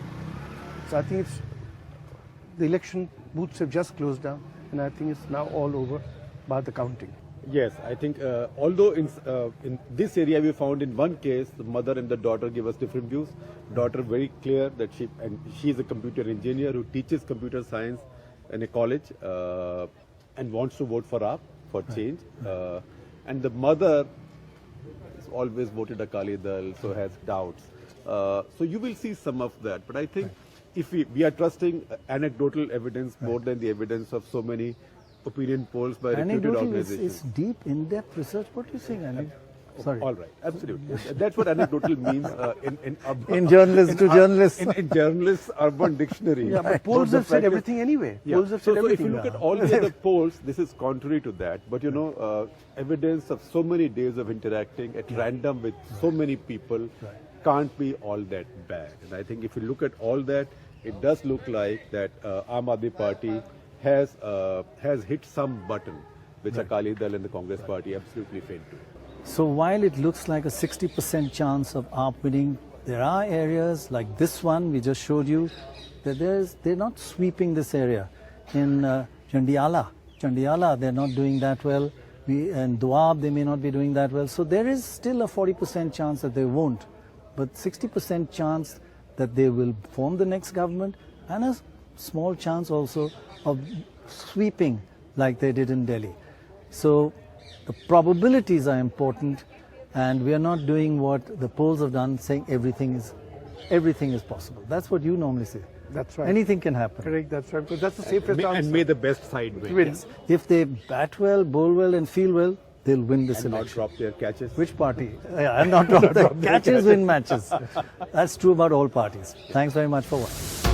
so I think it's, the election booths have just closed down, and I think it's now all over by the counting. Yes, I think although in this area we found in one case the mother and the daughter give us different views. Daughter very clear that she is a computer engineer who teaches computer science in a college and wants to vote for AAP, for change. And the mother has always voted Akali Dal, so has doubts. So you will see some of that. But I think if we are trusting anecdotal evidence more than the evidence of so many opinion polls by reputed organizations. It's deep, in-depth research. What are you saying, Ali? Sorry. All right, absolutely. That's what anecdotal means in journalists to journalists. In journalists' urban dictionary. Yeah, but polls have said everything anyway. Yeah. Polls have said everything. So if you look at all the other polls, this is contrary to that. But you know, evidence of so many days of interacting at random with so many people can't be all that bad. And I think if you look at all that, it does look like that Aam Aadmi Party has hit some button, which Akali Dal and the Congress Party absolutely failed to. So while it looks like a 60% chance of AAP winning, there are areas like this one we just showed you that they're not sweeping this area. In Chandiala, they're not doing that well. In Dorab, they may not be doing that well. So there is still a 40% chance that they won't, but 60% chance that they will form the next government, and a small chance also of sweeping like they did in Delhi. So the probabilities are important, and we are not doing what the polls have done, saying everything is possible. That's what you normally say. That's right. Anything can happen. Correct, that's right. Because that's the safest answer. And may the best side win. Wins. If they bat well, bowl well and feel well, they'll win this and election. not drop their catches. Which party? Yeah, and not drop their catches win matches. That's true about all parties. Thanks very much for watching.